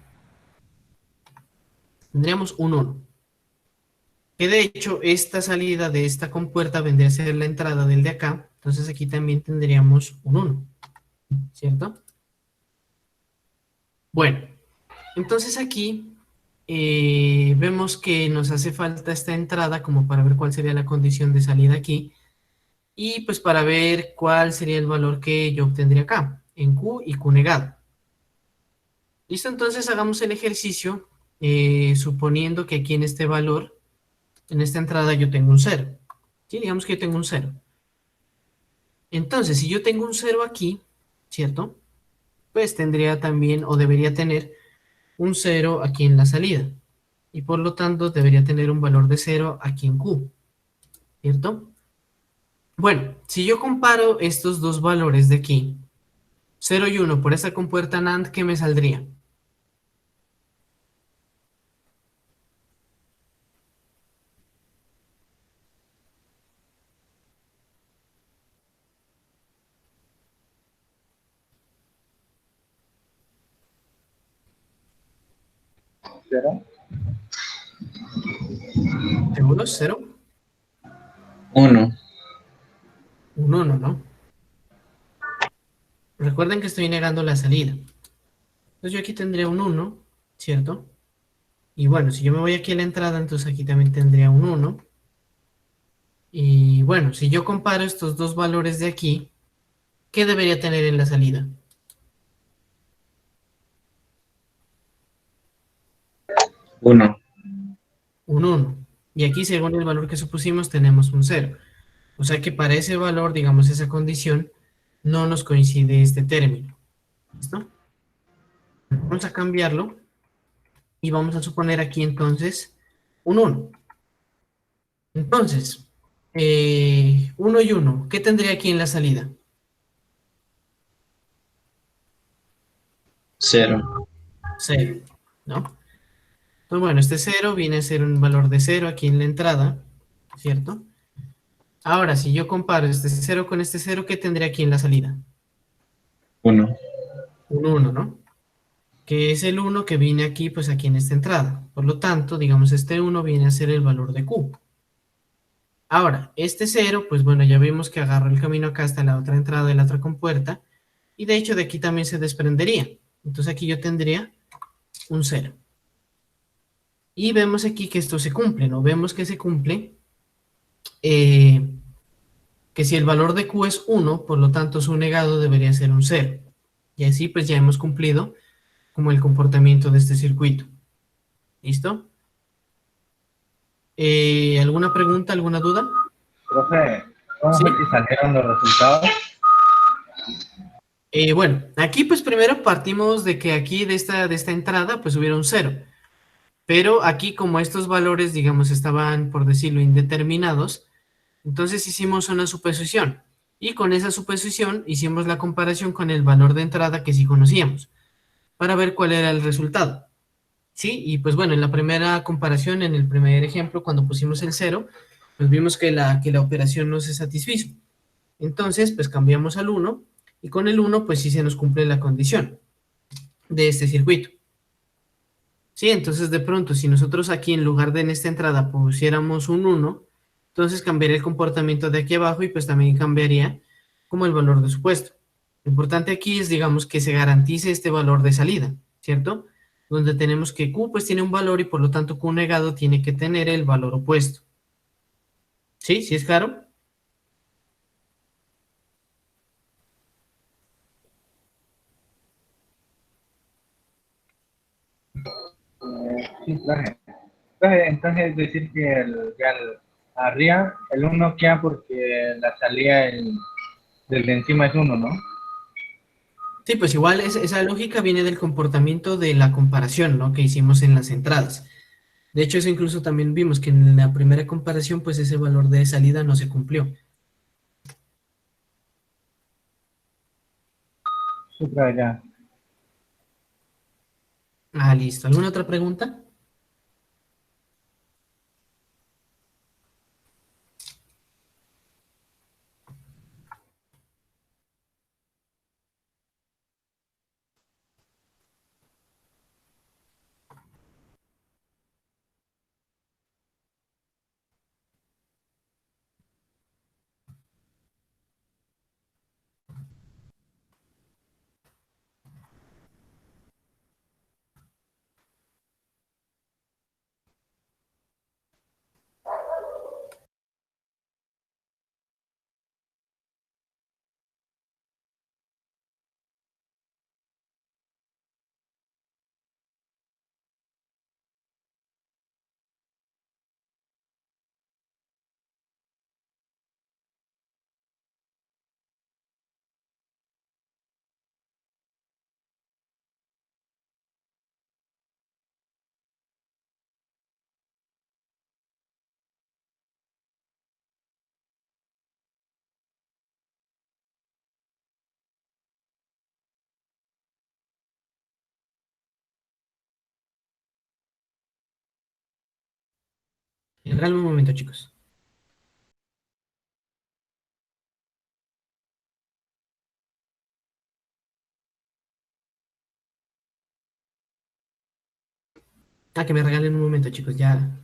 Tendríamos un 1. Que de hecho, esta salida de esta compuerta vendría a ser la entrada del de acá. Entonces aquí también tendríamos un 1, ¿cierto? Bueno, entonces aquí vemos que nos hace falta esta entrada como para ver cuál sería la condición de salida aquí. Y pues para ver cuál sería el valor que yo obtendría acá, en Q y Q negado. Listo, entonces hagamos el ejercicio suponiendo que aquí en este valor, en esta entrada yo tengo un 0. ¿Sí? Digamos que yo tengo un 0. Entonces, si yo tengo un 0 aquí, ¿cierto? Pues tendría también, o debería tener, un 0 aquí en la salida. Y por lo tanto debería tener un valor de 0 aquí en Q, ¿cierto? Bueno, si yo comparo estos dos valores de aquí, 0 y 1 por esa compuerta NAND, ¿qué me saldría? ¿Cero? ¿Seguros? ¿0? 1. Un 1, ¿no? Recuerden que estoy negando la salida. Entonces yo aquí tendría un 1, ¿cierto? Y bueno, si yo me voy aquí a la entrada, entonces aquí también tendría un 1. Y bueno, si yo comparo estos dos valores de aquí, ¿qué debería tener en la salida? 1. Un 1. Y aquí, según el valor que supusimos, tenemos un 0. O sea que para ese valor, digamos, esa condición, no nos coincide este término. ¿Listo? Vamos a cambiarlo y vamos a suponer aquí entonces un 1. Entonces, 1 y 1, ¿qué tendría aquí en la salida? 0. 0, ¿no? Entonces, bueno, este 0 viene a ser un valor de 0 aquí en la entrada, ¿cierto? Ahora, si yo comparo este 0 con este 0, ¿qué tendría aquí en la salida? 1. Un 1, ¿no? Que es el 1 que viene aquí, pues aquí en esta entrada. Por lo tanto, digamos, este 1 viene a ser el valor de Q. Ahora, este 0, pues bueno, ya vimos que agarró el camino acá hasta la otra entrada de la otra compuerta, y de hecho de aquí también se desprendería. Entonces aquí yo tendría un 0. Y vemos aquí que esto se cumple, ¿no? Vemos que se cumple, eh, que si el valor de Q es 1, por lo tanto su negado debería ser un 0. Y así pues ya hemos cumplido como el comportamiento de este circuito. ¿Listo? ¿Alguna pregunta, alguna duda? Profe, ¿cómo ¿Sí? fue que salieron los resultados? Bueno, aquí pues primero partimos de que aquí de esta entrada pues hubiera un 0. Pero aquí como estos valores, digamos, estaban, por decirlo, indeterminados, entonces hicimos una suposición. Y con esa suposición hicimos la comparación con el valor de entrada que sí conocíamos, para ver cuál era el resultado. ¿Sí? Y pues bueno, en la primera comparación, en el primer ejemplo, cuando pusimos el 0, pues vimos que la operación no se satisfizo. Entonces, pues cambiamos al 1, y con el 1, pues sí se nos cumple la condición de este circuito. Sí, entonces de pronto, si nosotros aquí en lugar de en esta entrada pusiéramos un 1, entonces cambiaría el comportamiento de aquí abajo y pues también cambiaría como el valor de supuesto. Lo importante aquí es, digamos, que se garantice este valor de salida, ¿cierto? Donde tenemos que Q pues tiene un valor y por lo tanto Q negado tiene que tener el valor opuesto. ¿Sí? ¿Sí es claro? Sí, profe. Profe, entonces es decir que arriba el uno queda porque la salida del de encima es uno, ¿no? Sí, pues igual esa lógica viene del comportamiento de la comparación, ¿no? Que hicimos en las entradas. De hecho, eso incluso también vimos que en la primera comparación, pues ese valor de salida no se cumplió. Sí, profe, ya. Ah, listo. ¿Alguna otra pregunta? Regálame un momento, chicos. Que me regalen un momento, chicos. Ya.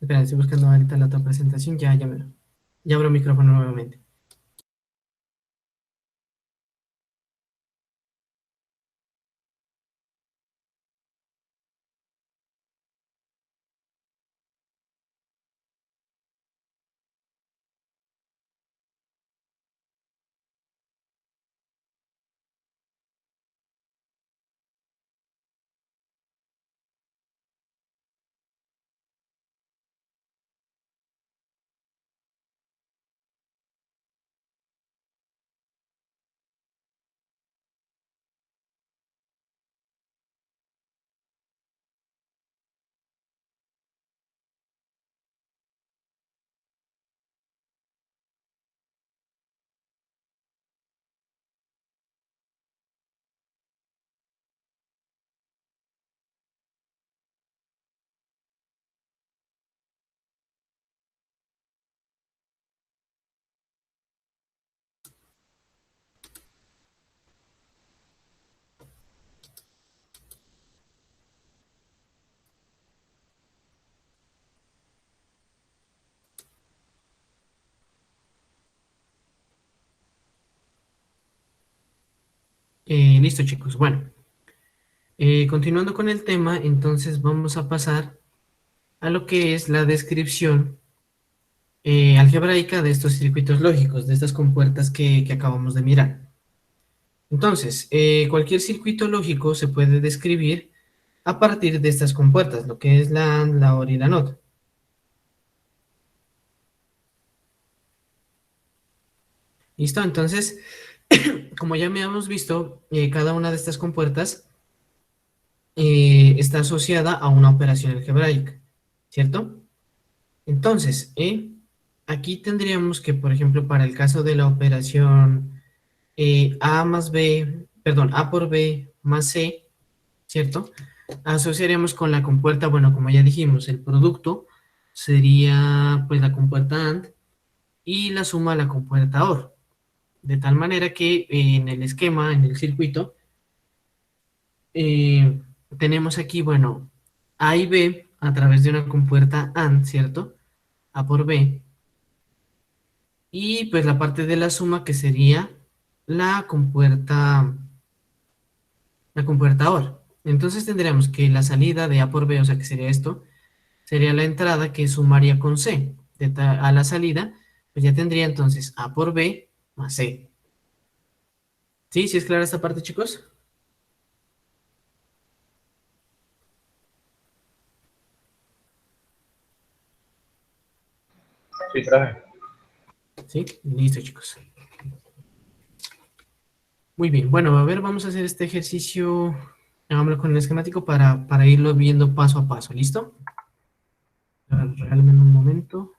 Espera, estoy buscando ahorita la otra presentación. Ya abro el micrófono nuevamente. Listo, chicos. Bueno, continuando con el tema, entonces vamos a pasar a lo que es la descripción algebraica de estos circuitos lógicos, de estas compuertas que acabamos de mirar. Entonces, cualquier circuito lógico se puede describir a partir de estas compuertas, lo que es la AND, la OR y la NOT. ¿Listo? Entonces, como ya me hemos visto, cada una de estas compuertas está asociada a una operación algebraica, ¿cierto? Entonces, aquí tendríamos que, por ejemplo, para el caso de la operación A más B, perdón, A por B más C, ¿cierto? Asociaríamos con la compuerta, bueno, como ya dijimos, el producto sería pues la compuerta AND y la suma la compuerta OR. De tal manera que en el esquema, en el circuito, eh, tenemos aquí, bueno, A y B a través de una compuerta AND, ¿cierto? A por B. Y pues la parte de la suma que sería la compuerta, la compuerta OR. Entonces tendríamos que la salida de A por B, o sea que sería esto, sería la entrada que sumaría con C. A la salida, pues ya tendría entonces A por B más C. ¿Sí? ¿Sí es clara esta parte, chicos? Sí, profe. ¿Sí? Listo, chicos. Muy bien. Bueno, a ver, vamos a hacer este ejercicio, hagámoslo con el esquemático para irlo viendo paso a paso. ¿Listo? Regálame un momento.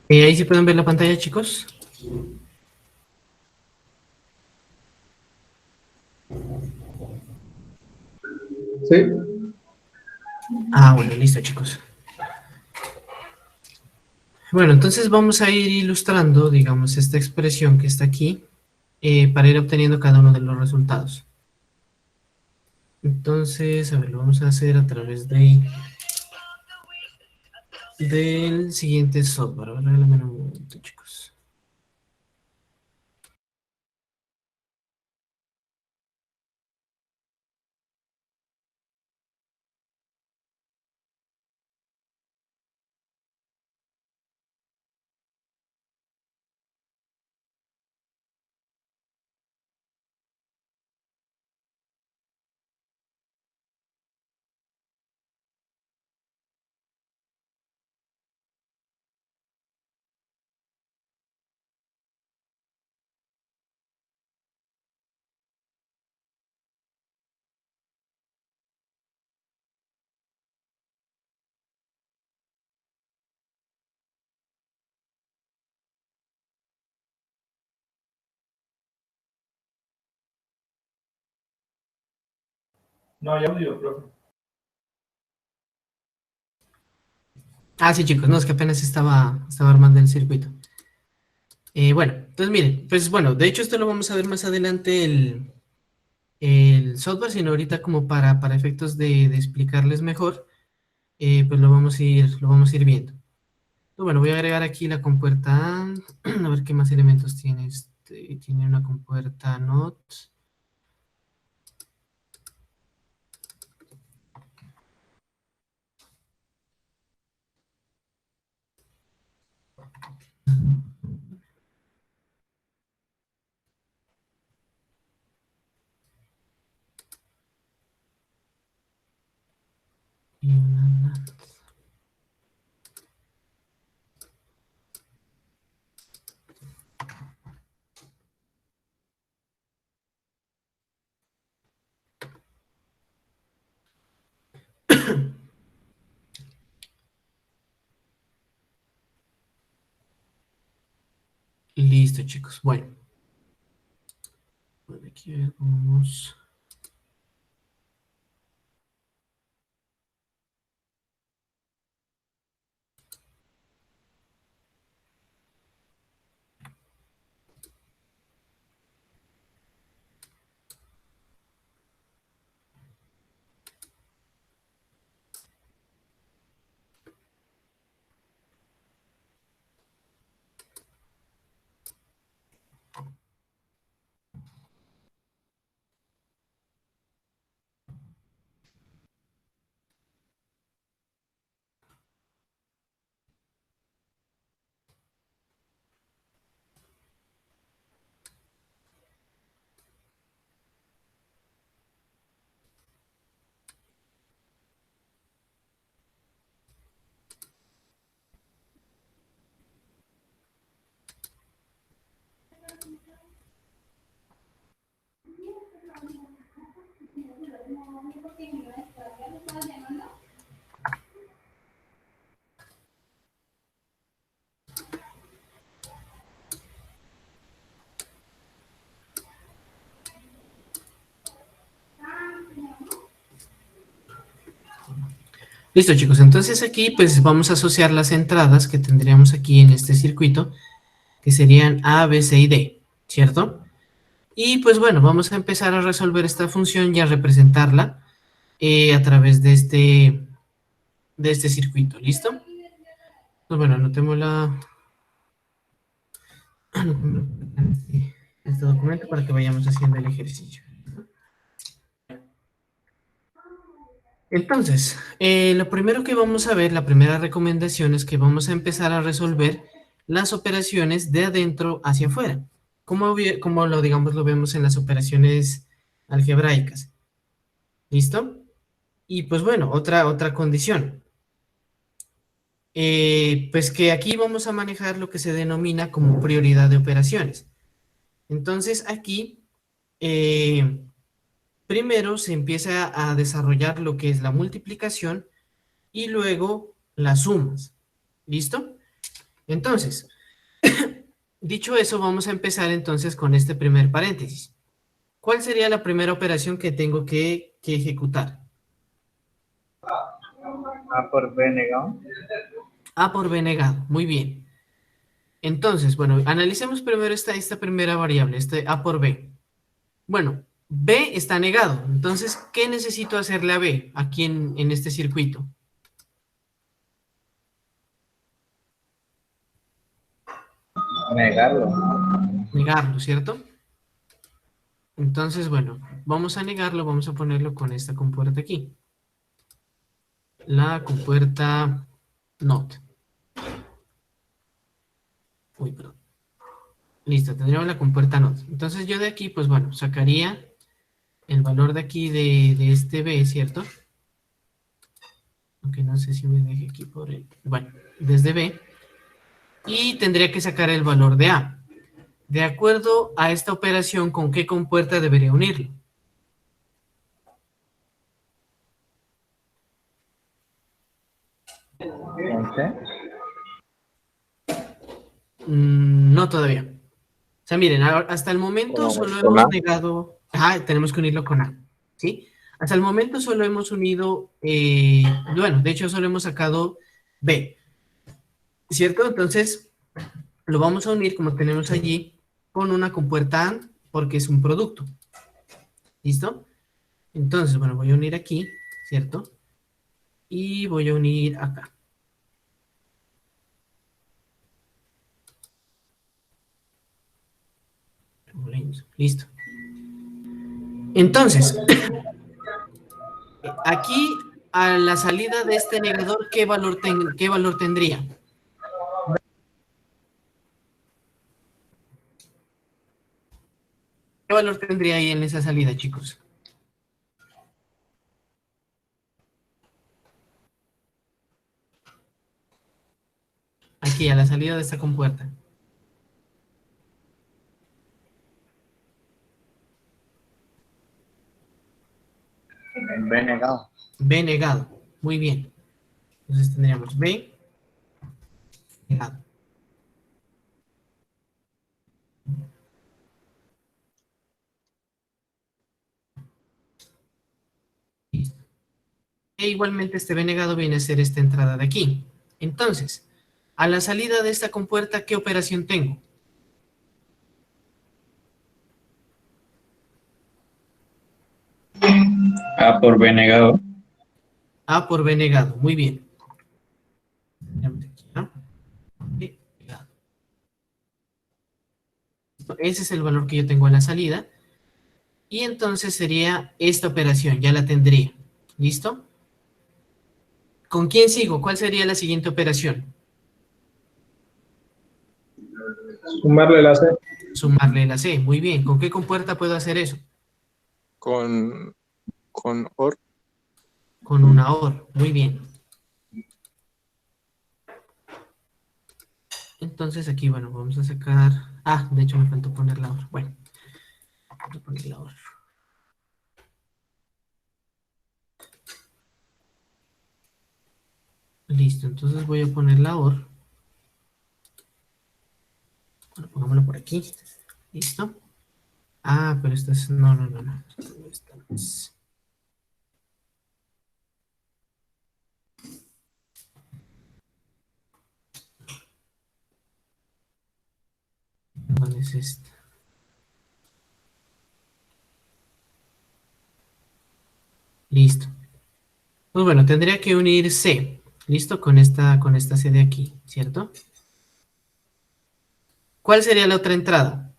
Ahí sí pueden ver la pantalla, chicos. Sí. Ah, bueno, listo, chicos. Bueno, entonces vamos a ir ilustrando, digamos, esta expresión que está aquí para ir obteniendo cada uno de los resultados. Entonces, a ver, lo vamos a hacer a través del siguiente software. Ahora regálame un momento, chicos. No hay audio, profe. Ah, sí, chicos, no, es que apenas estaba armando el circuito. Bueno, entonces miren, pues bueno, de hecho esto lo vamos a ver más adelante el software, sino ahorita como para efectos de explicarles mejor, pues lo vamos a ir viendo. Bueno, voy a agregar aquí la compuerta, a ver qué más elementos tiene. Tiene una compuerta not. Y una not. Listo, chicos. Bueno, por aquí a ver cómo vamos. Listo, chicos. Entonces aquí pues vamos a asociar las entradas que tendríamos aquí en este circuito, que serían A, B, C y D, ¿cierto? Y pues bueno, vamos a empezar a resolver esta función y a representarla a través de este circuito, ¿listo? Pues bueno, anotemos este documento para que vayamos haciendo el ejercicio. Entonces, lo primero que vamos a ver, la primera recomendación es que vamos a empezar a resolver las operaciones de adentro hacia afuera, como lo, digamos, lo vemos en las operaciones algebraicas. ¿Listo? Y pues bueno, otra condición. Pues que aquí vamos a manejar lo que se denomina como prioridad de operaciones. Entonces aquí, primero se empieza a desarrollar lo que es la multiplicación y luego las sumas. ¿Listo? Entonces, dicho eso, vamos a empezar entonces con este primer paréntesis. ¿Cuál sería la primera operación que tengo que ejecutar? A por B negado. A por B negado. Muy bien. Entonces, bueno, analicemos primero esta primera variable, este A por B. Bueno, B está negado. Entonces, ¿qué necesito hacerle a B aquí en este circuito? Negarlo. Negarlo, ¿cierto? Entonces, bueno, vamos a negarlo, vamos a ponerlo con esta compuerta aquí. La compuerta NOT. Uy, perdón. Listo, tendríamos la compuerta NOT. Entonces yo de aquí, pues bueno, sacaría el valor de aquí de este B, ¿cierto? Aunque no sé si me deje aquí por el... Bueno, desde B. Y tendría que sacar el valor de A. De acuerdo a esta operación, ¿con qué compuerta debería unirlo? ¿Con C? No todavía. O sea, miren, hasta el momento solo hemos negado... Ajá, tenemos que unirlo con A, ¿sí? Hasta el momento solo hemos unido... bueno, de hecho solo hemos sacado B, ¿cierto? Entonces, lo vamos a unir, como tenemos allí, con una compuerta AND, porque es un producto. ¿Listo? Entonces, bueno, voy a unir aquí, ¿cierto? Y voy a unir acá. Listo. Entonces, aquí a la salida de este negador, ¿qué valor tendría? ¿Qué valor tendría ahí en esa salida, chicos? Aquí, a la salida de esta compuerta. B negado. B negado. Muy bien. Entonces tendríamos B negado. Listo. E igualmente este B negado viene a ser esta entrada de aquí. Entonces, a la salida de esta compuerta, ¿qué operación tengo? A por B negado. A por B negado. Muy bien. B negado. Ese es el valor que yo tengo a la salida. Y entonces sería esta operación, ya la tendría. ¿Listo? ¿Con quién sigo? ¿Cuál sería la siguiente operación? Sumarle la C. Sumarle la C. Muy bien. ¿Con qué compuerta puedo hacer eso? con OR. Con una OR. Muy bien. Entonces aquí, bueno, vamos a sacar... Ah, de hecho me faltó poner la OR. Bueno, voy a poner la OR. Listo, entonces voy a poner la OR. Bueno, pongámoslo por aquí. Listo. Ah, pero esta es... No. Esta no es. ¿Dónde es esta? Listo. Pues bueno, tendría que unir C. ¿Listo? Con esta C de aquí, ¿cierto? ¿Cuál sería la otra entrada?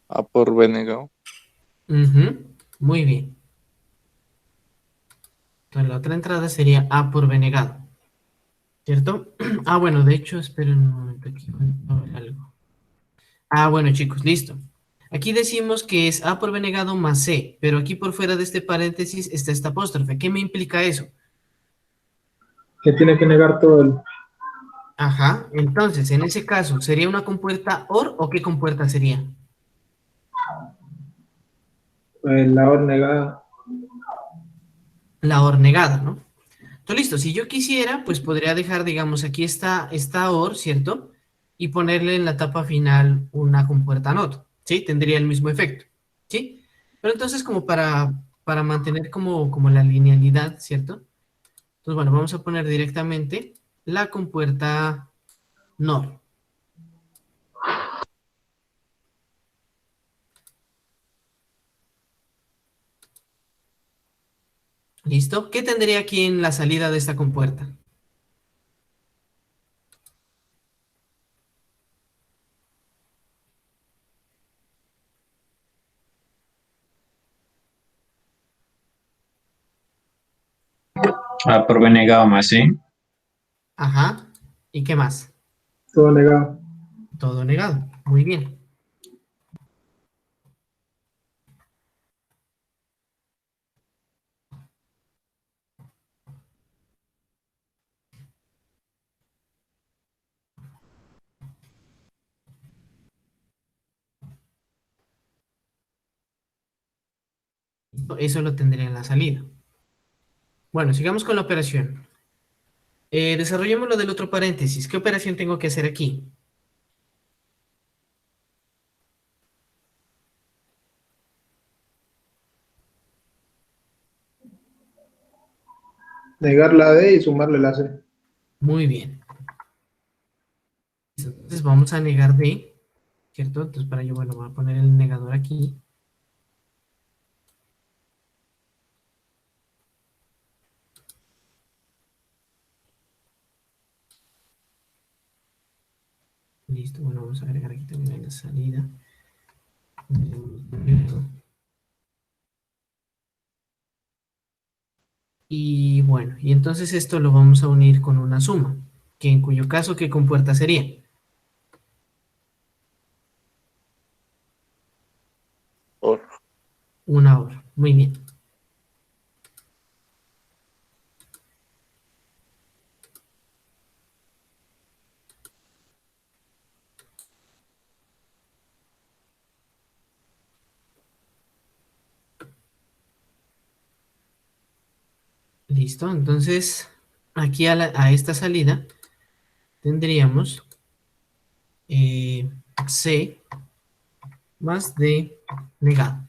A por B negado. Muy bien. Entonces la otra entrada sería A por B negado. ¿Cierto? Ah, bueno, de hecho, esperen un momento aquí. Algo. Ah, bueno, chicos, listo. Aquí decimos que es A por B negado más C, pero aquí por fuera de este paréntesis está esta apóstrofe. ¿Qué me implica eso? Que tiene que negar todo el... Ajá, entonces, en ese caso, ¿sería una compuerta OR o qué compuerta sería? la OR negada. la OR negada, ¿no? Entonces, listo, si yo quisiera, pues podría dejar, digamos, aquí esta OR, ¿cierto? Y ponerle en la etapa final una compuerta NOT, ¿sí? Tendría el mismo efecto, ¿sí? Pero entonces, como para mantener como la linealidad, ¿cierto? Entonces, bueno, vamos a poner directamente la compuerta NOR. ¿Listo? ¿Qué tendría aquí en la salida de esta compuerta? A por B negado más C. Ajá. ¿Y qué más? Todo negado. Todo negado. Muy bien. Eso lo tendría en la salida. Bueno, sigamos con la operación. Desarrollemos lo del otro paréntesis. ¿Qué operación tengo que hacer aquí? Negar la D y sumarle la C. Muy bien. Entonces vamos a negar D, ¿cierto? Entonces para ello, bueno, voy a poner el negador aquí. Listo, bueno, vamos a agregar aquí también en la salida. Y bueno, y entonces esto lo vamos a unir con una suma, que en cuyo caso, ¿qué compuerta sería? OR. Una OR. Muy bien. Listo, entonces aquí a esta salida tendríamos C más D negado.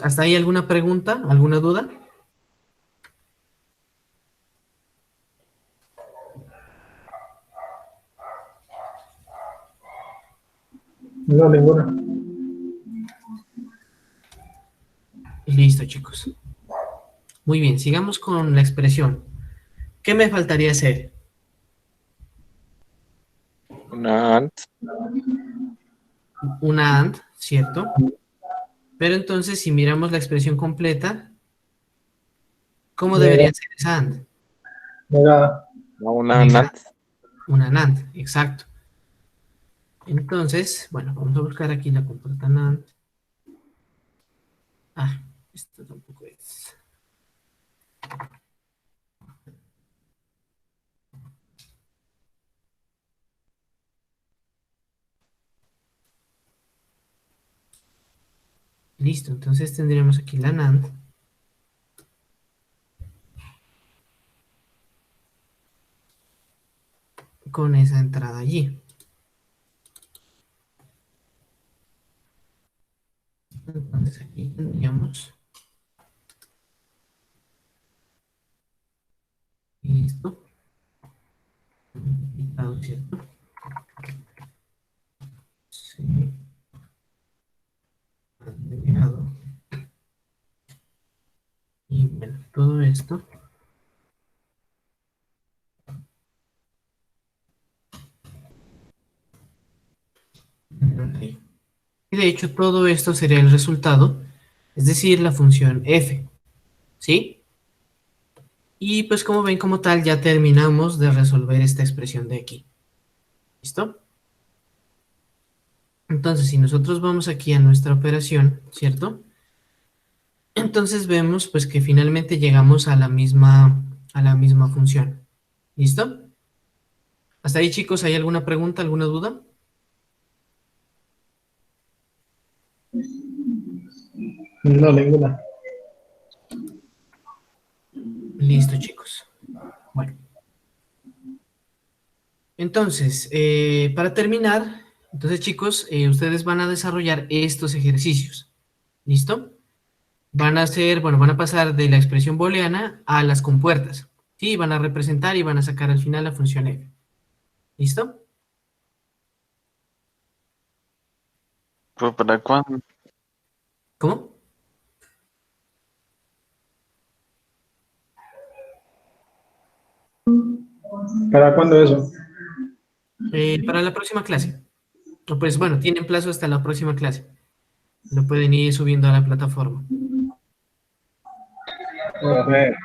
¿Hasta ahí alguna pregunta? ¿Alguna duda? No, ninguna. Listo, chicos. Muy bien, sigamos con la expresión. ¿Qué me faltaría hacer? Una AND. Una AND, ¿cierto? Pero entonces, si miramos la expresión completa, ¿cómo debería ser esa AND? Negada. No, una Negada. NAND. Una NAND, exacto. Entonces, bueno, vamos a buscar aquí la compuerta NAND. Ah, esto tampoco es. Listo, entonces tendríamos aquí la NAND. Con esa entrada allí. Entonces aquí tendríamos. Listo. Quitado, ¿cierto? Sí. Agregado. Y bueno, todo esto. Ok. Y de hecho todo esto sería el resultado, es decir, la función f, ¿sí? Y pues como ven como tal ya terminamos de resolver esta expresión de aquí. ¿Listo? Entonces si nosotros vamos aquí a nuestra operación, ¿cierto? Entonces vemos pues que finalmente llegamos a la misma función. ¿Listo? Hasta ahí chicos, ¿hay alguna pregunta, alguna duda? No, ninguna. Listo, chicos. Bueno. Entonces, para terminar, entonces chicos, ustedes van a desarrollar estos ejercicios. ¿Listo? Van a hacer, bueno, van a pasar de la expresión booleana a las compuertas. Sí, van a representar y van a sacar al final la función f. ¿Listo? Profe, ¿para cuándo? ¿Cómo? ¿Para cuándo eso? Para la próxima clase. O pues bueno, tienen plazo hasta la próxima clase. Lo pueden ir subiendo a la plataforma. Profe,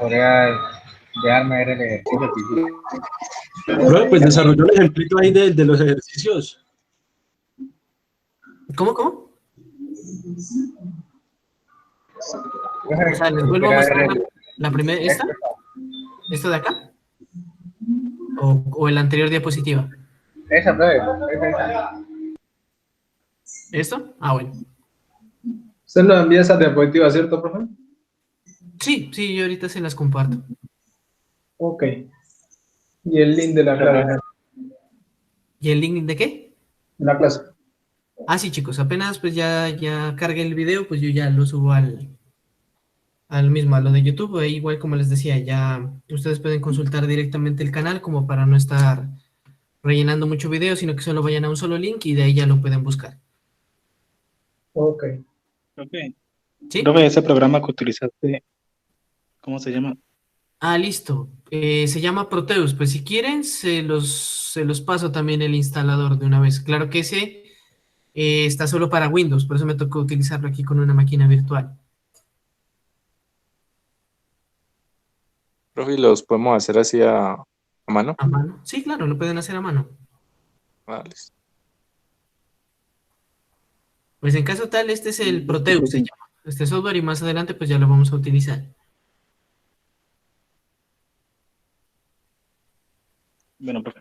podría dejarme ver el ejercicio. Profe, pues desarrolló el ejemplito ahí de los ejercicios. ¿Cómo? ¿Cómo? Profe, O sea, les vuelvo a quisiera mostrar ver la primera, ¿esta? ¿Esto de acá? ¿O la anterior diapositiva? esa, profe, esa. ¿Esto? Ah, bueno. Usted nos envía esa diapositiva, ¿cierto, profe? Sí, sí, yo ahorita se las comparto. Ok. Y el link de la clase. ¿Y el link de qué? De la clase. Ah, sí, chicos, apenas pues ya cargue el video, pues yo ya lo subo al mismo, a lo de YouTube. E igual como les decía, ya ustedes pueden consultar directamente el canal como para no estar rellenando mucho video, sino que solo vayan a un solo link y de ahí ya lo pueden buscar. Ok. Profe, ¿Sí? profe, ese programa que utilizaste, ¿cómo se llama? Ah, listo. Se llama Proteus. Pues si quieren, se los paso también el instalador de una vez. Claro que ese está solo para Windows, por eso me tocó utilizarlo aquí con una máquina virtual. Profe, ¿y los podemos hacer así a mano? ¿A mano? Sí, claro, lo pueden hacer a mano. Vale. Pues en caso tal, este es el Proteus, se llama. Este software y más adelante pues ya lo vamos a utilizar. Bueno, profe.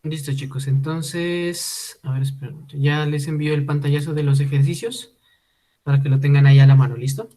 Listo, chicos. Entonces, a ver, esperen. Ya les envío el pantallazo de los ejercicios para que lo tengan ahí a la mano. ¿Listo?